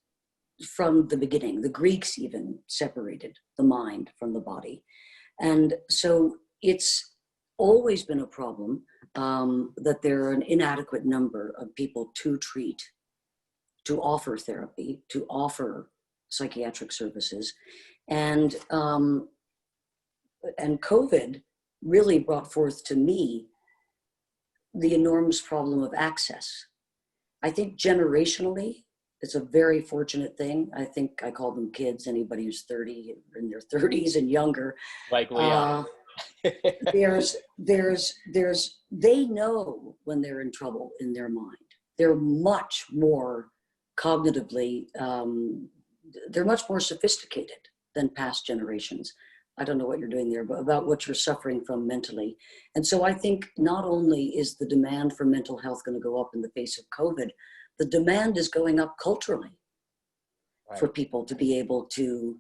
from the beginning. The Greeks even separated the mind from the body. And so it's always been a problem that there are an inadequate number of people to treat, to offer therapy, to offer psychiatric services. And COVID really brought forth to me the enormous problem of access. I think generationally, it's a very fortunate thing. I think I call them kids, anybody who's 30 or in their 30s and younger. Like Leon. They know when they're in trouble in their mind. They're much more cognitively, they're much more sophisticated than past generations. I don't know what you're doing there, but about what you're suffering from mentally. And so I think not only is the demand for mental health going to go up in the face of COVID, the demand is going up culturally for people to be able to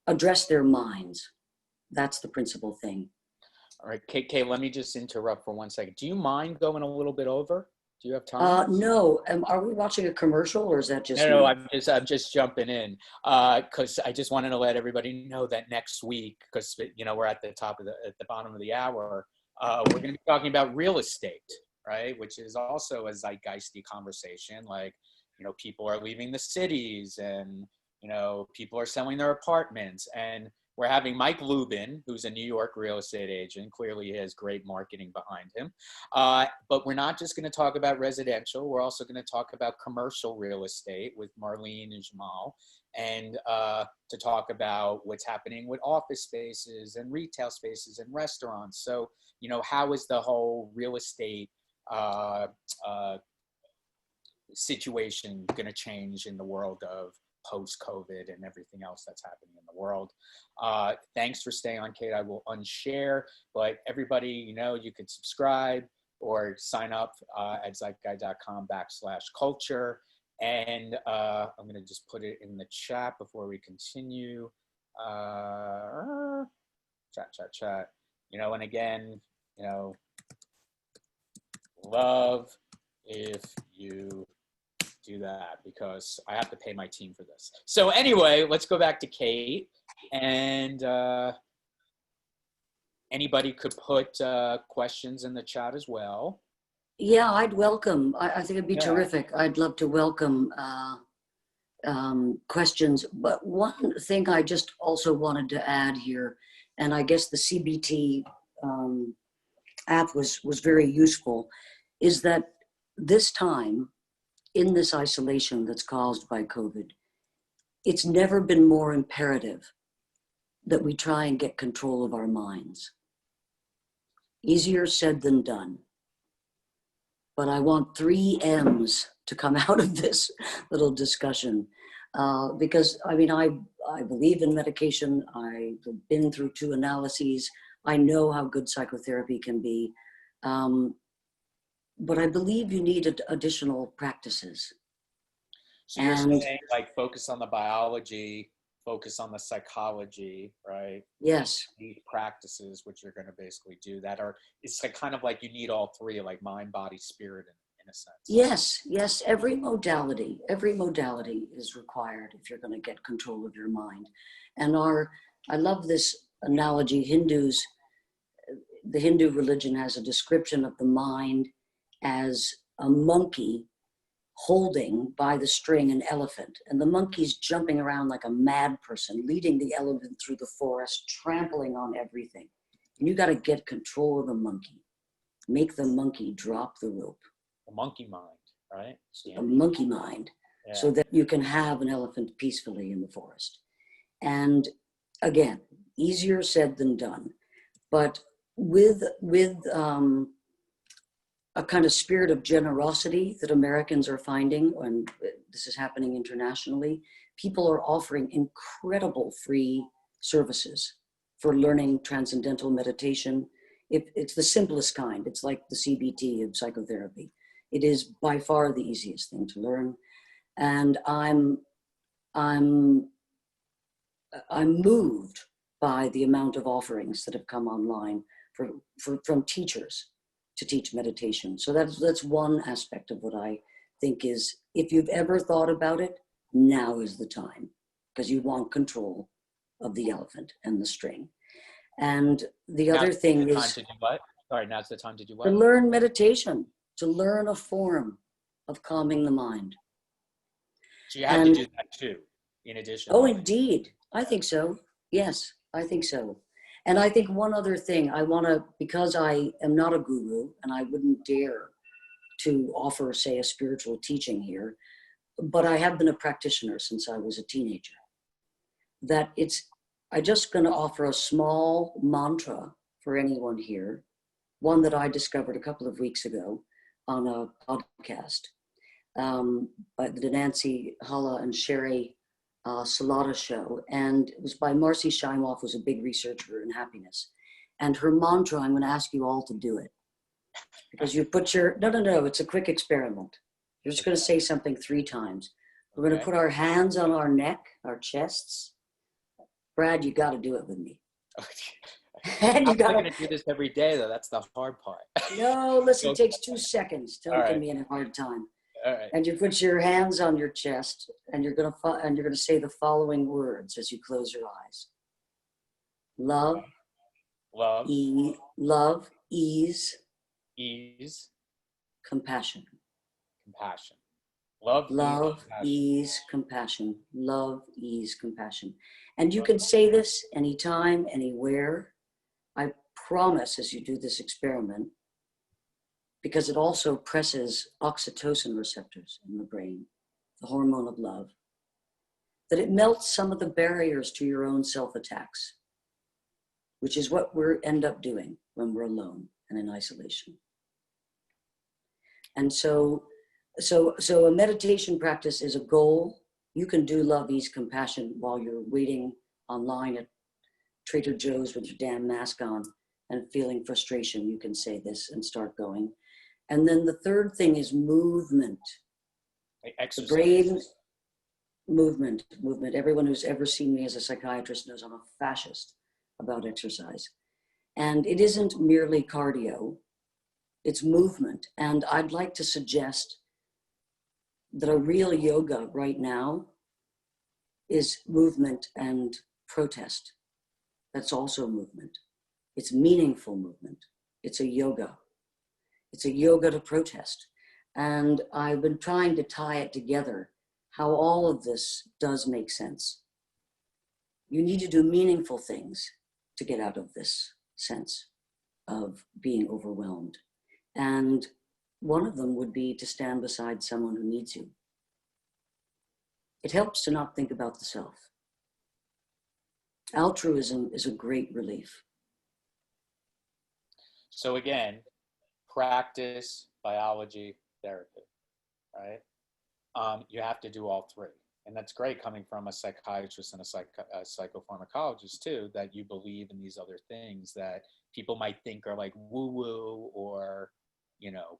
address their minds. That's the principal thing. All right, KK, let me just interrupt for 1 second. Do you mind going a little bit over? Do you have time? No. Are we watching a commercial, or is that just No, me? I'm just jumping in because I just wanted to let everybody know that next week, because we're at the bottom of the hour, we're going to be talking about real estate, right? Which is also a zeitgeisty conversation. Like, people are leaving the cities, and people are selling their apartments, and we're having Mike Lubin, who's a New York real estate agent. Clearly, he has great marketing behind him. But we're not just going to talk about residential. We're also going to talk about commercial real estate with Marlene and Jamal, and to talk about what's happening with office spaces and retail spaces and restaurants. So, how is the whole real estate situation going to change in the world of post-COVID and everything else that's happening in the world? Thanks for staying on, Kate. I will unshare, but everybody, you can subscribe or sign up at zeitguide.com/culture. And I'm going to just put it in the chat before we continue. Chat. And again, love if you do that, because I have to pay my team for this. So anyway, let's go back to Kate, and anybody could put questions in the chat as well. Yeah, I'd welcome. I think it'd be terrific. I'd love to welcome questions. But one thing I just also wanted to add here, and I guess the CBT app was very useful, is that this time, in this isolation that's caused by COVID, it's never been more imperative that we try and get control of our minds. Easier said than done. But I want 3 M's to come out of this little discussion. Because, I believe in medication. I've been through 2 analyses. I know how good psychotherapy can be. But I believe you need additional practices. So you're saying, like, focus on the biology, focus on the psychology, right? Yes. You need practices, which you're going to basically do that it's like kind of like you need all 3, like mind, body, spirit, in a sense. Yes. Every modality is required if you're going to get control of your mind. And I love this analogy. The Hindu religion has a description of the mind as a monkey holding by the string an elephant, and the monkey's jumping around like a mad person, leading the elephant through the forest, trampling on everything. And you got to get control of the monkey, make the monkey drop the rope. The monkey mind, right? A monkey mind, so that you can have an elephant peacefully in the forest. And again, easier said than done, but with a kind of spirit of generosity that Americans are finding, and this is happening internationally, people are offering incredible free services for learning transcendental meditation. It's the simplest kind. It's like the CBT of psychotherapy. It is by far the easiest thing to learn. And I'm moved by the amount of offerings that have come online from teachers to teach meditation. So that's one aspect of what I think is, if you've ever thought about it, now is the time, because you want control of the elephant and the string. And the other thing is to do what? Sorry, now's the time to do what? to learn meditation, to learn a form of calming the mind. So you have to do that too, in addition. Oh, indeed. I think so. Yes, I think so. And I think one other thing I want to, because I am not a guru and I wouldn't dare to offer, say, a spiritual teaching here, but I have been a practitioner since I was a teenager, that I'm just going to offer a small mantra for anyone here, one that I discovered a couple of weeks ago on a podcast by the Nancy Hulla and Sherry Salata show. And it was by Marcy Shimoff, who's a big researcher in happiness. And her mantra, I'm going to ask you all to do it. Because you put your, no, it's a quick experiment. You're just going to say something 3 times. We're going to put our hands on our neck, our chests. Brad, you got to do it with me. And I'm going to do this every day, though. That's the hard part. No, listen, it takes 2 seconds. Don't give me a hard time. All right. And you put your hands on your chest, and you're going to say the following words as you close your eyes: love, love, love, ease, compassion. Compassion. Love, ease, compassion. Love, ease, compassion. And you can say this anytime, anywhere. I promise, as you do this experiment, because it also presses oxytocin receptors in the brain, the hormone of love, that it melts some of the barriers to your own self-attacks, which is what we end up doing when we're alone and in isolation. And so a meditation practice is a goal. You can do love, ease, compassion while you're waiting online at Trader Joe's with your damn mask on and feeling frustration. You can say this and start going. And then the third thing is movement. Exercise. The brain, movement. Everyone who's ever seen me as a psychiatrist knows I'm a fascist about exercise. And it isn't merely cardio, it's movement. And I'd like to suggest that a real yoga right now is movement and protest. That's also movement. It's meaningful movement. It's a yoga. It's a yoga to protest. And I've been trying to tie it together, how all of this does make sense. You need to do meaningful things to get out of this sense of being overwhelmed. And one of them would be to stand beside someone who needs you. It helps to not think about the self. Altruism is a great relief. So again, practice, biology, therapy, right? You have to do all 3. And that's great coming from a psychiatrist and a psychopharmacologist too, that you believe in these other things that people might think are like woo-woo or,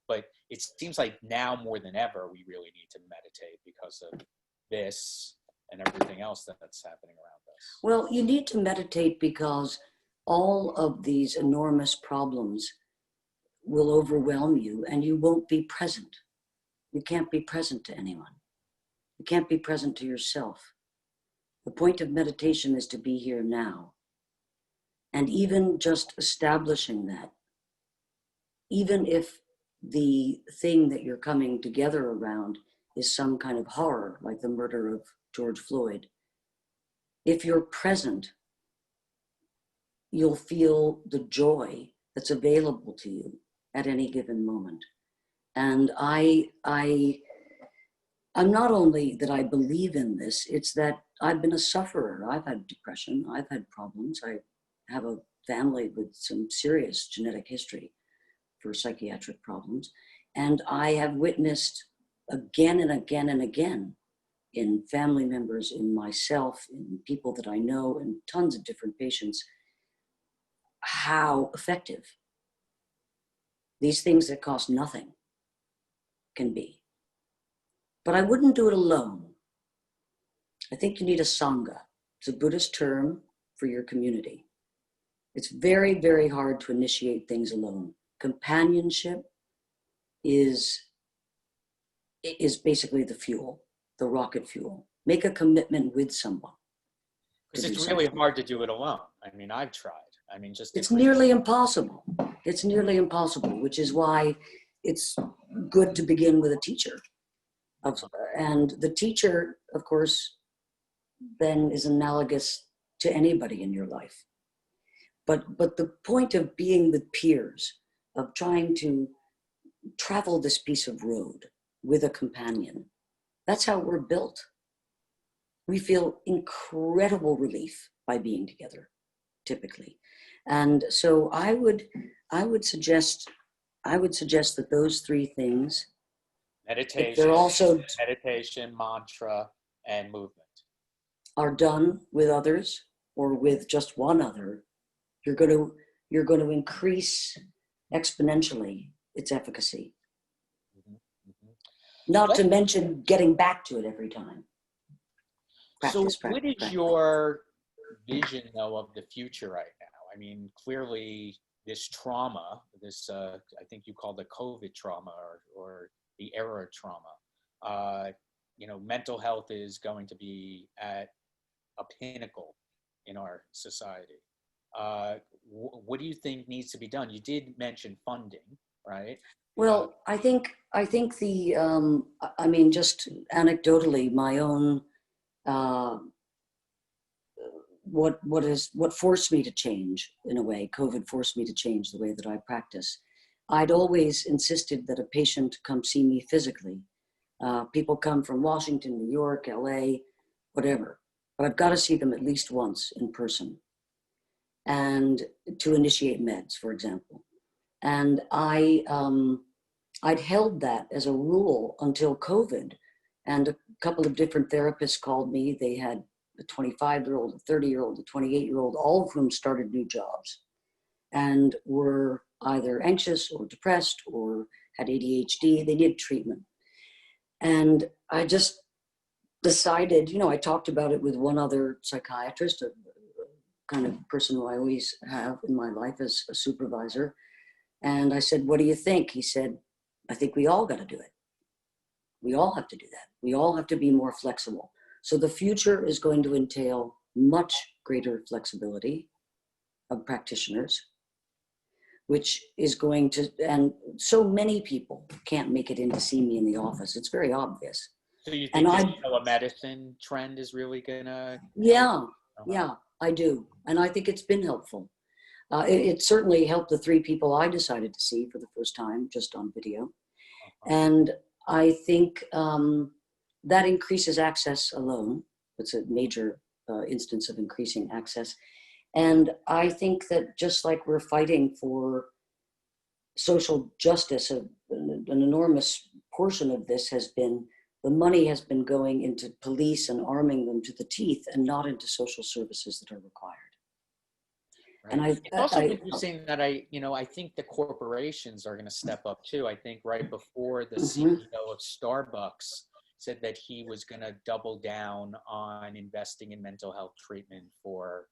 but it seems like now more than ever, we really need to meditate because of this and everything else that's happening around us. Well, you need to meditate because all of these enormous problems will overwhelm you and you won't be present. You can't be present to anyone. You can't be present to yourself. The point of meditation is to be here now. And even just establishing that, even if the thing that you're coming together around is some kind of horror, like the murder of George Floyd, if you're present, you'll feel the joy that's available to you at any given moment. And I'm not only that I believe in this, it's that I've been a sufferer. I've had depression, I've had problems. I have a family with some serious genetic history for psychiatric problems. And I have witnessed again and again and again in family members, in myself, in people that I know, and tons of different patients, how effective these things that cost nothing can be. But I wouldn't do it alone. I think you need a sangha. It's a Buddhist term for your community. It's very, very hard to initiate things alone. Companionship is basically the fuel, the rocket fuel. Make a commitment with someone. Because it's really hard to do it alone. I mean, I've tried. I mean, just it's nearly impossible. It's nearly impossible, which is why it's good to begin with a teacher. And the teacher, of course, then is analogous to anybody in your life. But the point of being with peers, of trying to travel this piece of road with a companion, that's how we're built. We feel incredible relief by being together, typically. And so I would suggest that those three things, meditation, mantra, and movement, are done with others or with just one other, you're going to increase exponentially its efficacy. Not to mention getting back to it every time. What is your vision, though, of the future right now? I mean, clearly this trauma, this I think you called it COVID trauma or the era trauma, mental health is going to be at a pinnacle in our society. What do you think needs to be done? You did mention funding, right? Well, I think the, I mean, just anecdotally, my own, what forced me to change, in a way, COVID forced me to change the way that I practice. I'd always insisted that a patient come see me physically. People come from Washington, New York, LA, whatever, but I've got to see them at least once in person, and to initiate meds, for example. And I'd held that as a rule until COVID, and a couple of different therapists called me. They had a 25-year-old, a 30-year-old, a 28-year-old, all of whom started new jobs and were either anxious or depressed or had ADHD. They needed treatment. And I just decided, I talked about it with one other psychiatrist, a kind of person who I always have in my life as a supervisor. And I said, what do you think? He said, I think we all got to do it. We all have to do that. We all have to be more flexible. So the future is going to entail much greater flexibility of practitioners, which is going to, and so many people can't make it in to see me in the office. It's very obvious. So you think the telemedicine trend is really gonna? Yeah, I do. And I think it's been helpful. It certainly helped the 3 people I decided to see for the first time, just on video. And I think that increases access alone. It's a major instance of increasing access. And I think that just like we're fighting for social justice, an enormous portion of this has been, the money has been going into police and arming them to the teeth and not into social services that are required. Right. And it's also interesting that I think the corporations are going to step up too. I think right before the CEO of Starbucks said that he was going to double down on investing in mental health treatment for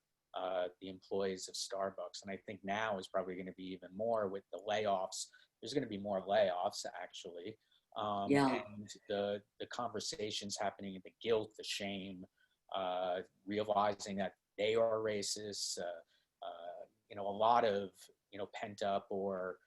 the employees of Starbucks. And I think now is probably going to be even more with the layoffs. There's going to be more layoffs, actually. And the conversations happening, the guilt, the shame, realizing that they are racist, a lot of, pent up or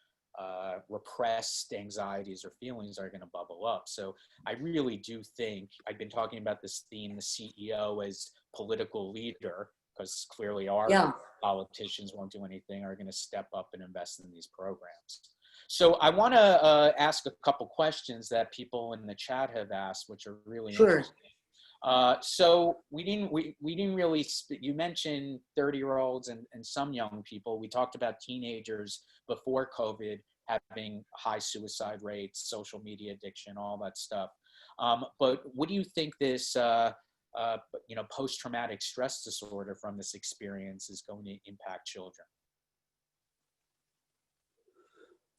repressed anxieties or feelings are going to bubble up. So I really do think, I've been talking about this theme, the CEO as political leader, because clearly our politicians won't do anything, are going to step up and invest in these programs. So I want to ask a couple questions that people in the chat have asked, which are really interesting. So we didn't really, you mentioned 30-year-olds and some young people. We talked about teenagers before COVID having high suicide rates, social media addiction, all that stuff. But what do you think this, post-traumatic stress disorder from this experience is going to impact children?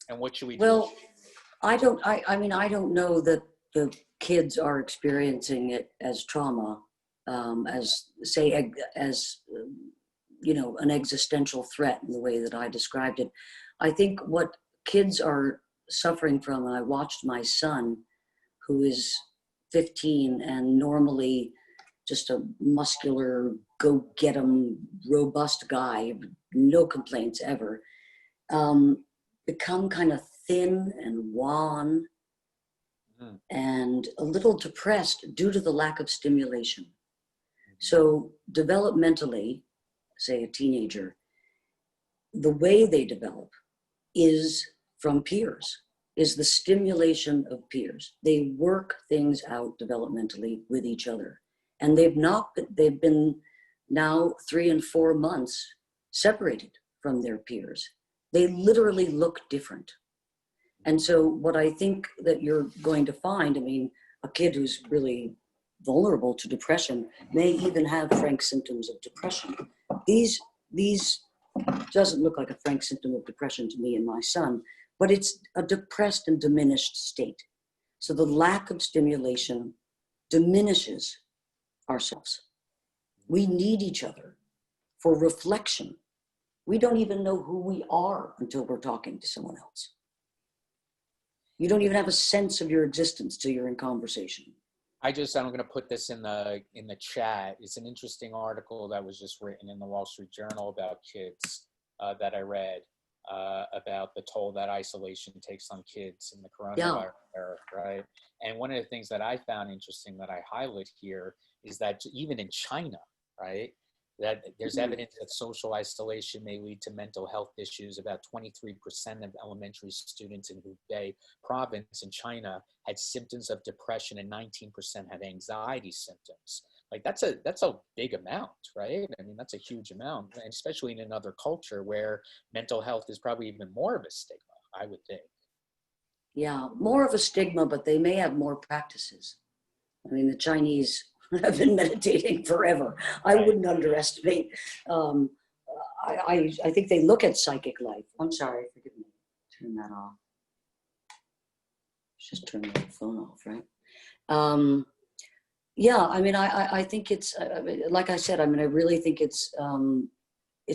And what should we do? Well, I don't know that the kids are experiencing it as trauma, as an existential threat in the way that I described it. I think what kids are suffering from, and I watched my son, who is 15 and normally just a muscular, go get 'em, robust guy, no complaints ever, become kind of thin and wan and a little depressed due to the lack of stimulation. So developmentally, say a teenager, the way they develop is from peers, is the stimulation of peers. They work things out developmentally with each other. And they've been now 3 and 4 months separated from their peers. They literally look different. And so what I think that you're going to find, I mean, a kid who's really vulnerable to depression may even have frank symptoms of depression. These doesn't look like a frank symptom of depression to me and my son, but it's a depressed and diminished state. So the lack of stimulation diminishes ourselves. We need each other for reflection. We don't even know who we are until we're talking to someone else. You don't even have a sense of your existence till you're in conversation. I'm going to put this in the chat. It's an interesting article that was just written in the Wall Street Journal about kids that I read about the toll that isolation takes on kids in the coronavirus era, right? And one of the things that I found interesting that I highlight here is that even in China, right, that there's evidence that social isolation may lead to mental health issues. About 23% of elementary students in Hubei province in China had symptoms of depression and 19% had anxiety symptoms. Like that's a big amount, right? I mean, that's a huge amount, and especially in another culture where mental health is probably even more of a stigma, I would think. Yeah, more of a stigma, but they may have more practices. I mean, the Chinese have been meditating forever. I wouldn't underestimate. I think they look at psychic life. I'm sorry, forgive me. Turn that off. Just turn the phone off, right? Yeah, I mean, I think it's, like I said, I mean, I really think it's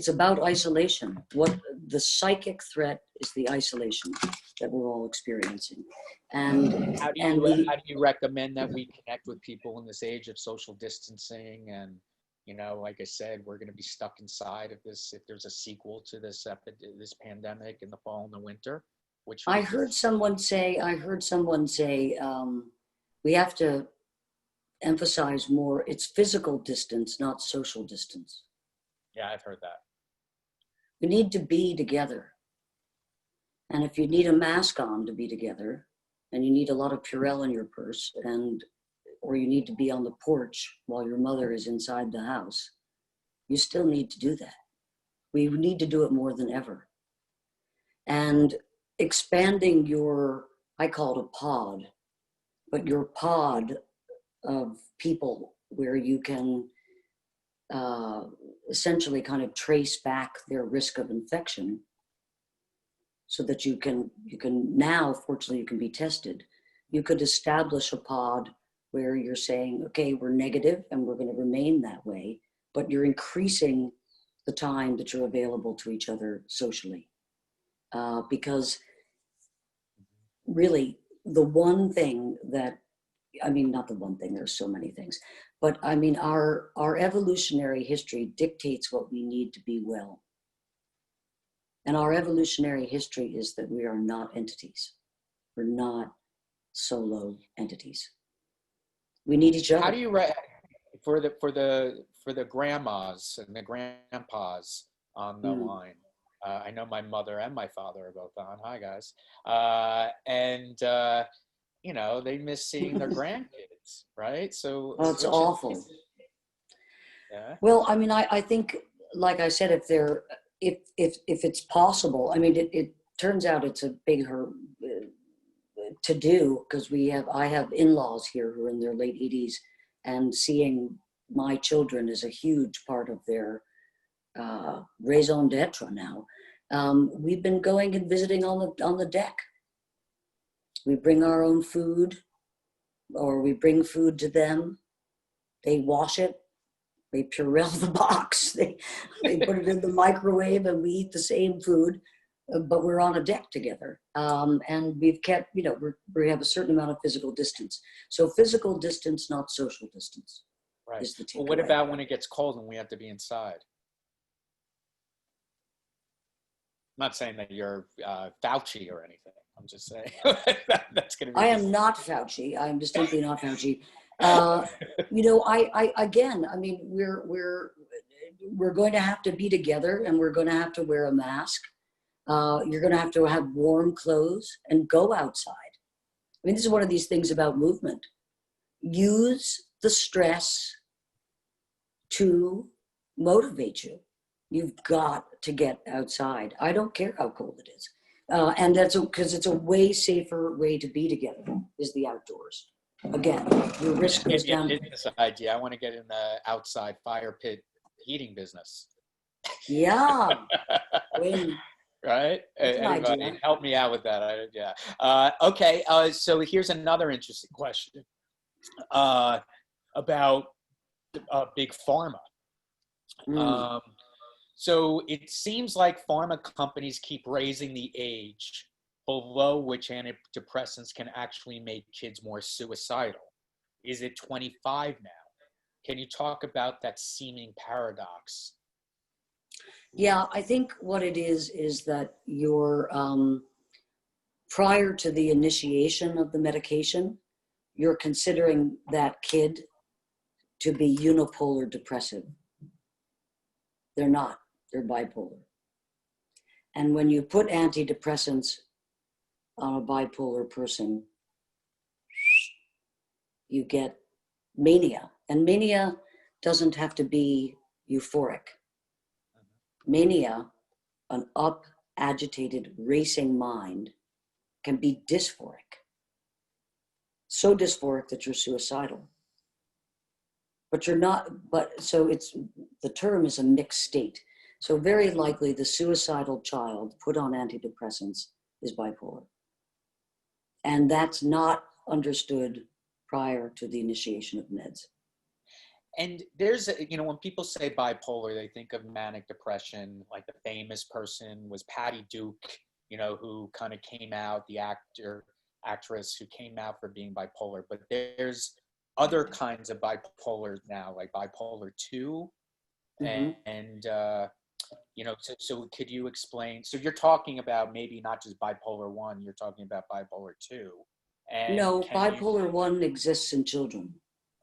about isolation. What the psychic threat is, the isolation that we're all experiencing. And how do you recommend that we connect with people in this age of social distancing? And, you know, like I said, we're going to be stuck inside of this. If there's a sequel to this pandemic in the fall and the winter, which I heard someone say, we have to emphasize more, it's physical distance, not social distance. Yeah, I've heard that. We need to be together. And if you need a mask on to be together, and you need a lot of Purell in your purse, or you need to be on the porch while your mother is inside the house, you still need to do that. We need to do it more than ever. And expanding your, I call it a pod, but your pod of people where you can essentially kind of trace back their risk of infection, so that you can now, fortunately, you can be tested. You could establish a pod where you're saying, okay, we're negative and we're going to remain that way, but you're increasing the time that you're available to each other socially. Because really, the one thing that, I mean, not the one thing, there's so many things, but I mean, our evolutionary history dictates what we need to be well. And our evolutionary history is that we are not entities. We're not solo entities. We need each other. How do you for the grandmas and the grandpas on the line? I know my mother and my father are both on. Hi guys. You know, they miss seeing their grandkids, right? So it's awful. Yeah. Well, I mean, I think, like I said, if it's possible, I mean, it turns out it's a big to do, because I have in-laws here who are in their late 80s, and seeing my children is a huge part of their raison d'etre now. We've been going and visiting on the deck. We bring our own food, or we bring food to them. They wash it. They Purell the box. They put it in the microwave, and we eat the same food, but we're on a deck together. And we've kept, we have a certain amount of physical distance. So physical distance, not social distance. Right. is the takeaway. Well, what about when it gets cold and we have to be inside? I'm not saying that you're Fauci or anything. I'm just saying that's going to be. I am not Fauci. I'm distinctly not Fauci. You know, I again, I mean, we're going to have to be together, and we're going to have to wear a mask. You're going to have warm clothes and go outside. I mean, this is one of these things about movement. Use the stress to motivate you. You've got to get outside. I don't care how cold it is. And that's because it's a way safer way to be together is the outdoors. Again, your risk goes down. Business idea. I want to get in the outside fire pit heating business. Yeah. Right? Anybody idea. help me out with that. Okay. So here's another interesting question about big pharma. So it seems like pharma companies keep raising the age below which antidepressants can actually make kids more suicidal. Is it 25 now? Can you talk about that seeming paradox? Yeah, I think what it is that you're, prior to the initiation of the medication, you're considering that kid to be unipolar depressive. They're not, they're bipolar. And when you put antidepressants on a bipolar person, you get mania. And mania doesn't have to be euphoric. Mania, an up, agitated, racing mind, can be dysphoric. So dysphoric that you're suicidal. But you're not, so the term is a mixed state. So very likely the suicidal child put on antidepressants is bipolar. And that's not understood prior to the initiation of meds. And there's, when people say bipolar, they think of manic depression. Like the famous person was Patty Duke, who kind of came out, the actress who came out for being bipolar. But there's other kinds of bipolar now, like bipolar 2. So could you explain? So you're talking about maybe not just bipolar 1, you're talking about bipolar 2. And no, bipolar 1 exists in children.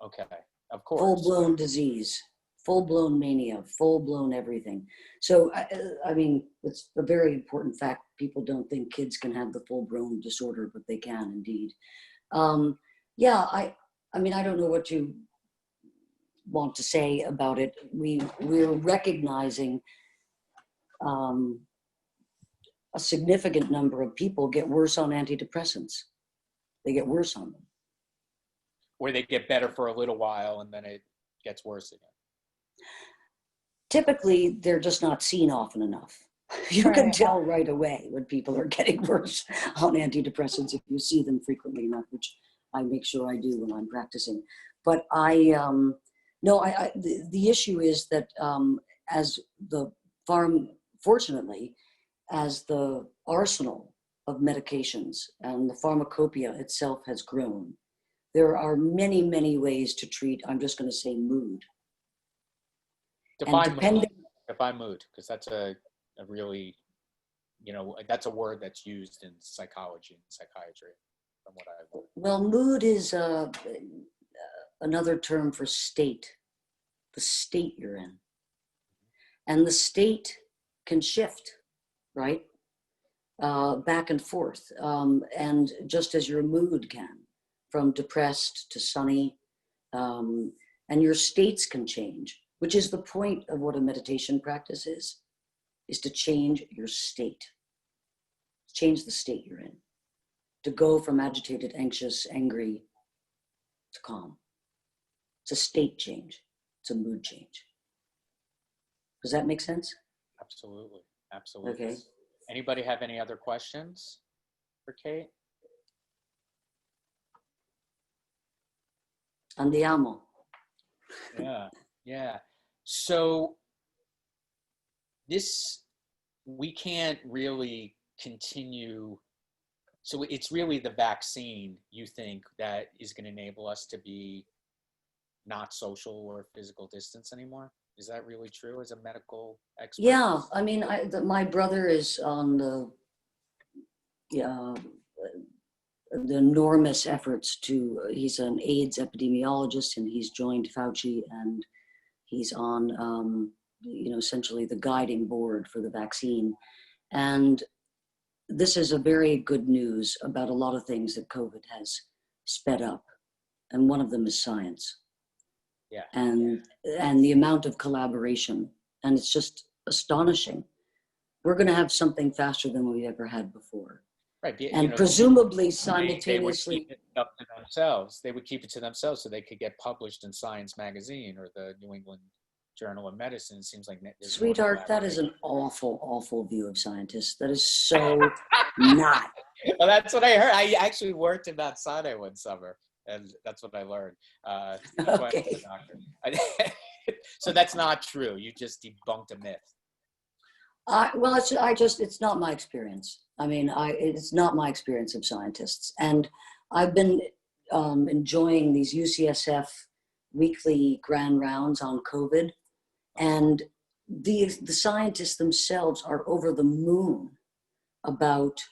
Okay. Of course. Full-blown disease, full-blown mania, full-blown everything. So, I mean, it's a very important fact. People don't think kids can have the full-blown disorder, but they can indeed. Yeah, I mean, I don't know what you want to say about it. We're recognizing a significant number of people get worse on antidepressants. They get worse on them. Where they get better for a little while and then it gets worse again. Typically, they're just not seen often enough. You can tell right away when people are getting worse on antidepressants if you see them frequently enough, which I make sure I do when I'm practicing. But the issue is that fortunately, as the arsenal of medications and the pharmacopoeia itself has grown, there are many, many ways to treat, I'm just going to say, mood. Define mood, because that's a really, that's a word that's used in psychology and psychiatry, from what I've learned. Well, mood is another term for state, the state you're in. And the state can shift, right? Back and forth. And just as your mood can. From depressed to sunny, and your states can change, which is the point of what a meditation practice is to change your state, change the state you're in, to go from agitated, anxious, angry to calm. It's a state change, it's a mood change. Does that make sense? Absolutely, absolutely. Okay. Anybody have any other questions for Kate? Andiamo. Yeah. So we can't really continue. So it's really the vaccine, you think, that is going to enable us to be not social or physical distance anymore. Is that really true as a medical expert? Yeah, I mean, my brother is on the enormous efforts to, he's an AIDS epidemiologist, and he's joined Fauci, and he's on, essentially the guiding board for the vaccine. And this is a very good news about a lot of things that COVID has sped up. And one of them is science. Yeah. And the amount of collaboration. And it's just astonishing. We're going to have something faster than we've ever had before. Right. And presumably They would simultaneously. keep it up to themselves. They would keep it to themselves so they could get published in Science magazine or the New England Journal of Medicine. It seems like Sweetheart, that is an awful, awful view of scientists. That is so not. Well, that's what I heard. I actually worked in Mount Sinai one summer, and that's what I learned. Okay. So that's not true. You just debunked a myth. Well, it's not my experience. I mean, it's not my experience of scientists. And I've been enjoying these UCSF weekly grand rounds on COVID. And the scientists themselves are over the moon about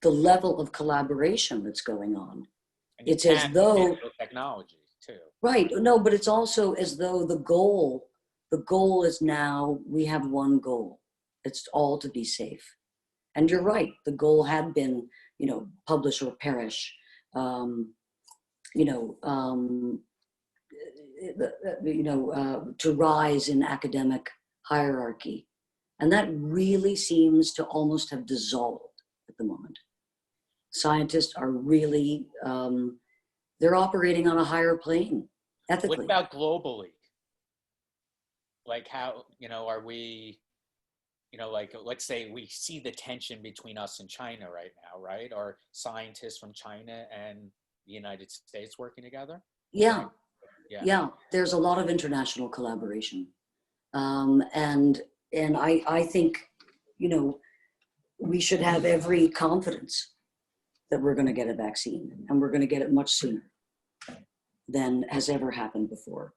the level of collaboration that's going on. It's as though technology too. Right. No, but it's also as though the goal is now we have one goal. It's all to be safe. And you're right. The goal had been, publish or perish. To rise in academic hierarchy. And that really seems to almost have dissolved at the moment. Scientists are really, they're operating on a higher plane, ethically. What about globally? Like how, are we, like, let's say we see the tension between us and China right now, right? Are scientists from China and the United States working together? Yeah. Yeah, there's a lot of international collaboration. And I think, we should have every confidence that we're going to get a vaccine, and we're going to get it much sooner than has ever happened before.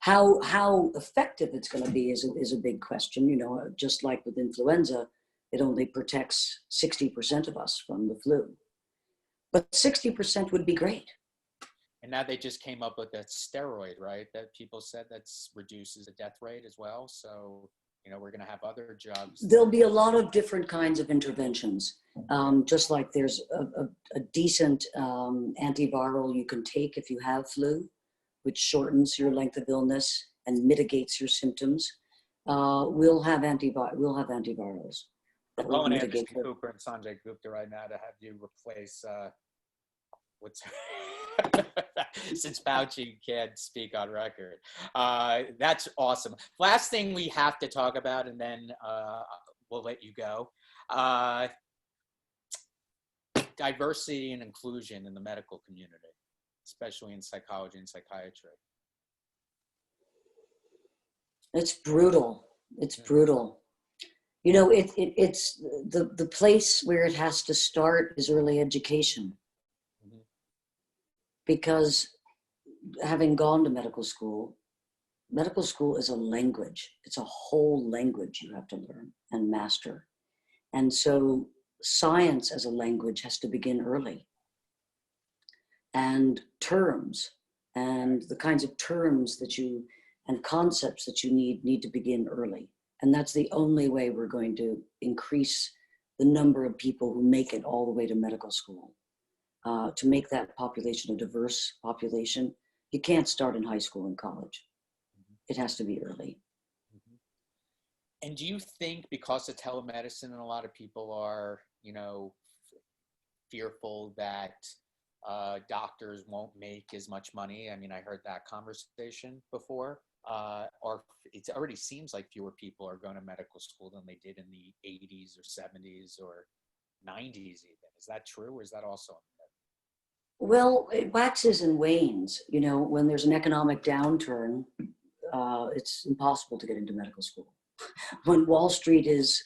How effective it's going to be is a big question. Just like with influenza, it only protects 60% of us from the flu. But 60% would be great. And now they just came up with that steroid, right? That people said reduces the death rate as well. So, we're going to have other drugs. There'll be a lot of different kinds of interventions. Just like there's a decent antiviral you can take if you have flu, which shortens your length of illness and mitigates your symptoms. We'll have antivirals. I'm calling Anderson Cooper and Sanjay Gupta right now to have you replace since Fauci can't speak on record. That's awesome. Last thing we have to talk about, and then we'll let you go. Diversity and inclusion in the medical community, especially in psychology and psychiatry. It's brutal. It's brutal. It's the place where it has to start is early education. Because having gone to medical school is a language. It's a whole language you have to learn and master. And so science as a language has to begin early. And terms and the kinds of terms and concepts that you need to begin early. And that's the only way we're going to increase the number of people who make it all the way to medical school. To make that population a diverse population, you can't start in high school and college. It has to be early. And do you think because of telemedicine and a lot of people are, fearful that doctors won't make as much money? I mean, I heard that conversation before. Or it already seems like fewer people are going to medical school than they did in the 80s or 70s or 90s even. Is that true, or is that also? Well, it waxes and wanes. When there's an economic downturn, it's impossible to get into medical school. When Wall Street is,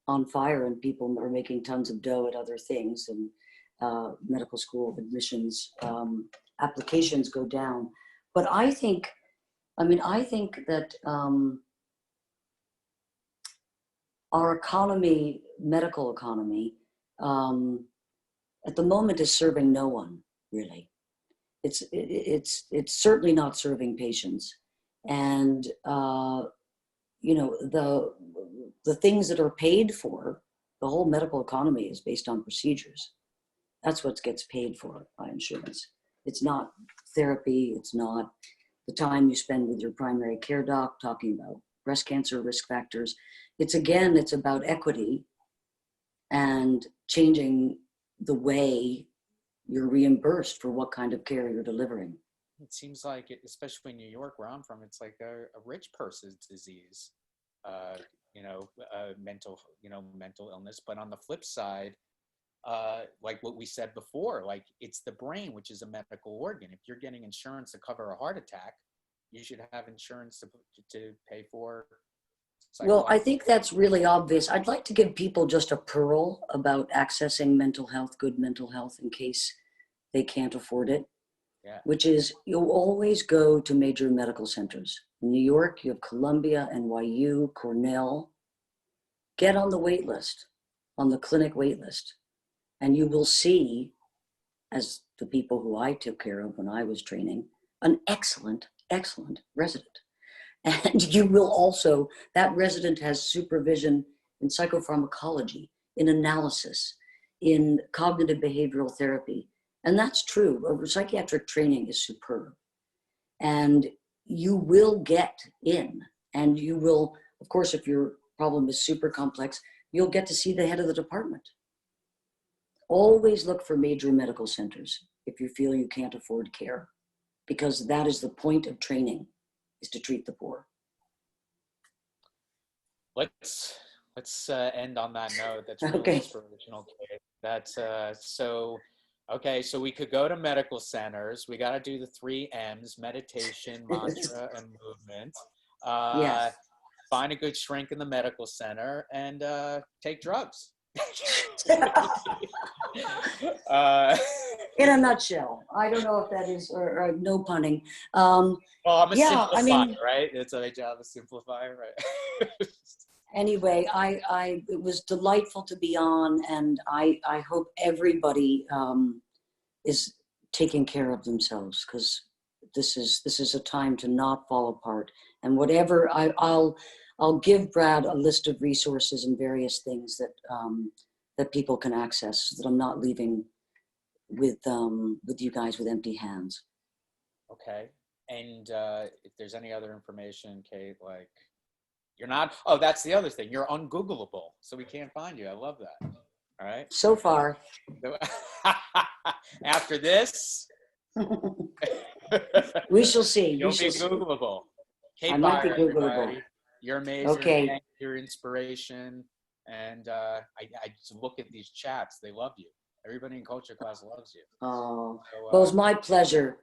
on fire and people are making tons of dough at other things, and medical school admissions applications go down. But I think that our economy, medical economy, at the moment is serving no one, really. It's certainly not serving patients. And, you know, the things that are paid for, the whole medical economy is based on procedures. That's what gets paid for by insurance. It's not therapy. It's not the time you spend with your primary care doc talking about breast cancer risk factors. It's about equity and changing the way you're reimbursed for what kind of care you're delivering. It seems like, especially in New York, where I'm from, it's like a rich person's disease, mental illness. But on the flip side, like what we said before, like it's the brain, which is a medical organ. If you're getting insurance to cover a heart attack, you should have insurance to pay for. Well, I think that's really obvious. I'd like to give people just a pearl about accessing mental health, good mental health, in case they can't afford it. Yeah. Which is, you'll always go to major medical centers. In New York, you have Columbia, NYU, Cornell. Get on the wait list, on the clinic wait list, and you will see, as the people who I took care of when I was training, an excellent, excellent resident. And you will also, that resident has supervision in psychopharmacology, in analysis, in cognitive behavioral therapy. And that's true. Psychiatric training is superb. And you will get in, and you will, of course, if your problem is super complex, you'll get to see the head of the department. Always look for major medical centers if you feel you can't afford care, because that is the point of training, is to treat the poor. Let's end on that note. That's really Okay. inspirational, Kate. That's okay, so we could go to medical centers. We got to do the 3 M's: meditation, mantra, and movement. Yes. Find a good shrink in the medical center and take drugs. In a nutshell. I don't know if that is, or no punning. Well, I'm a Yeah, I simplifier, mean, right? It's my job, a simplifier, right? anyway, it was delightful to be on, and I hope everybody is taking care of themselves, because this is a time to not fall apart. And whatever, I'll give Brad a list of resources and various things that people can access, so that I'm not leaving with you guys with empty hands. Okay. And if there's any other information, Kate, like you're not, oh, that's the other thing. You're ungoogleable, so we can't find you. I love that. All right. So far. After this, We shall see. You'll be Googleable. Kate I might be Beyrer, Googleable. everybody. You're amazing. Okay. Thank you for your inspiration. And I just look at these chats. They love you. Everybody in culture class loves you. Oh, So, well, it's my pleasure.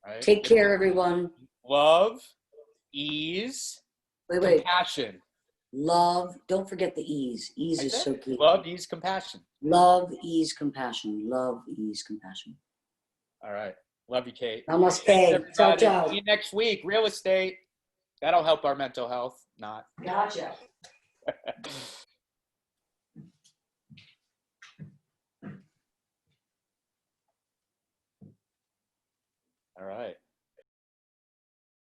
right? Take care, everyone. Love, ease, Wait. compassion. Love. Don't forget the ease. Ease is so key. Love, ease, compassion. Love, ease, compassion. Love, ease, compassion. All right. Love you, Kate. Namaste. Thanks, Ciao, everybody. ciao. See you next week. Real estate. That'll help our mental health. Not. Gotcha.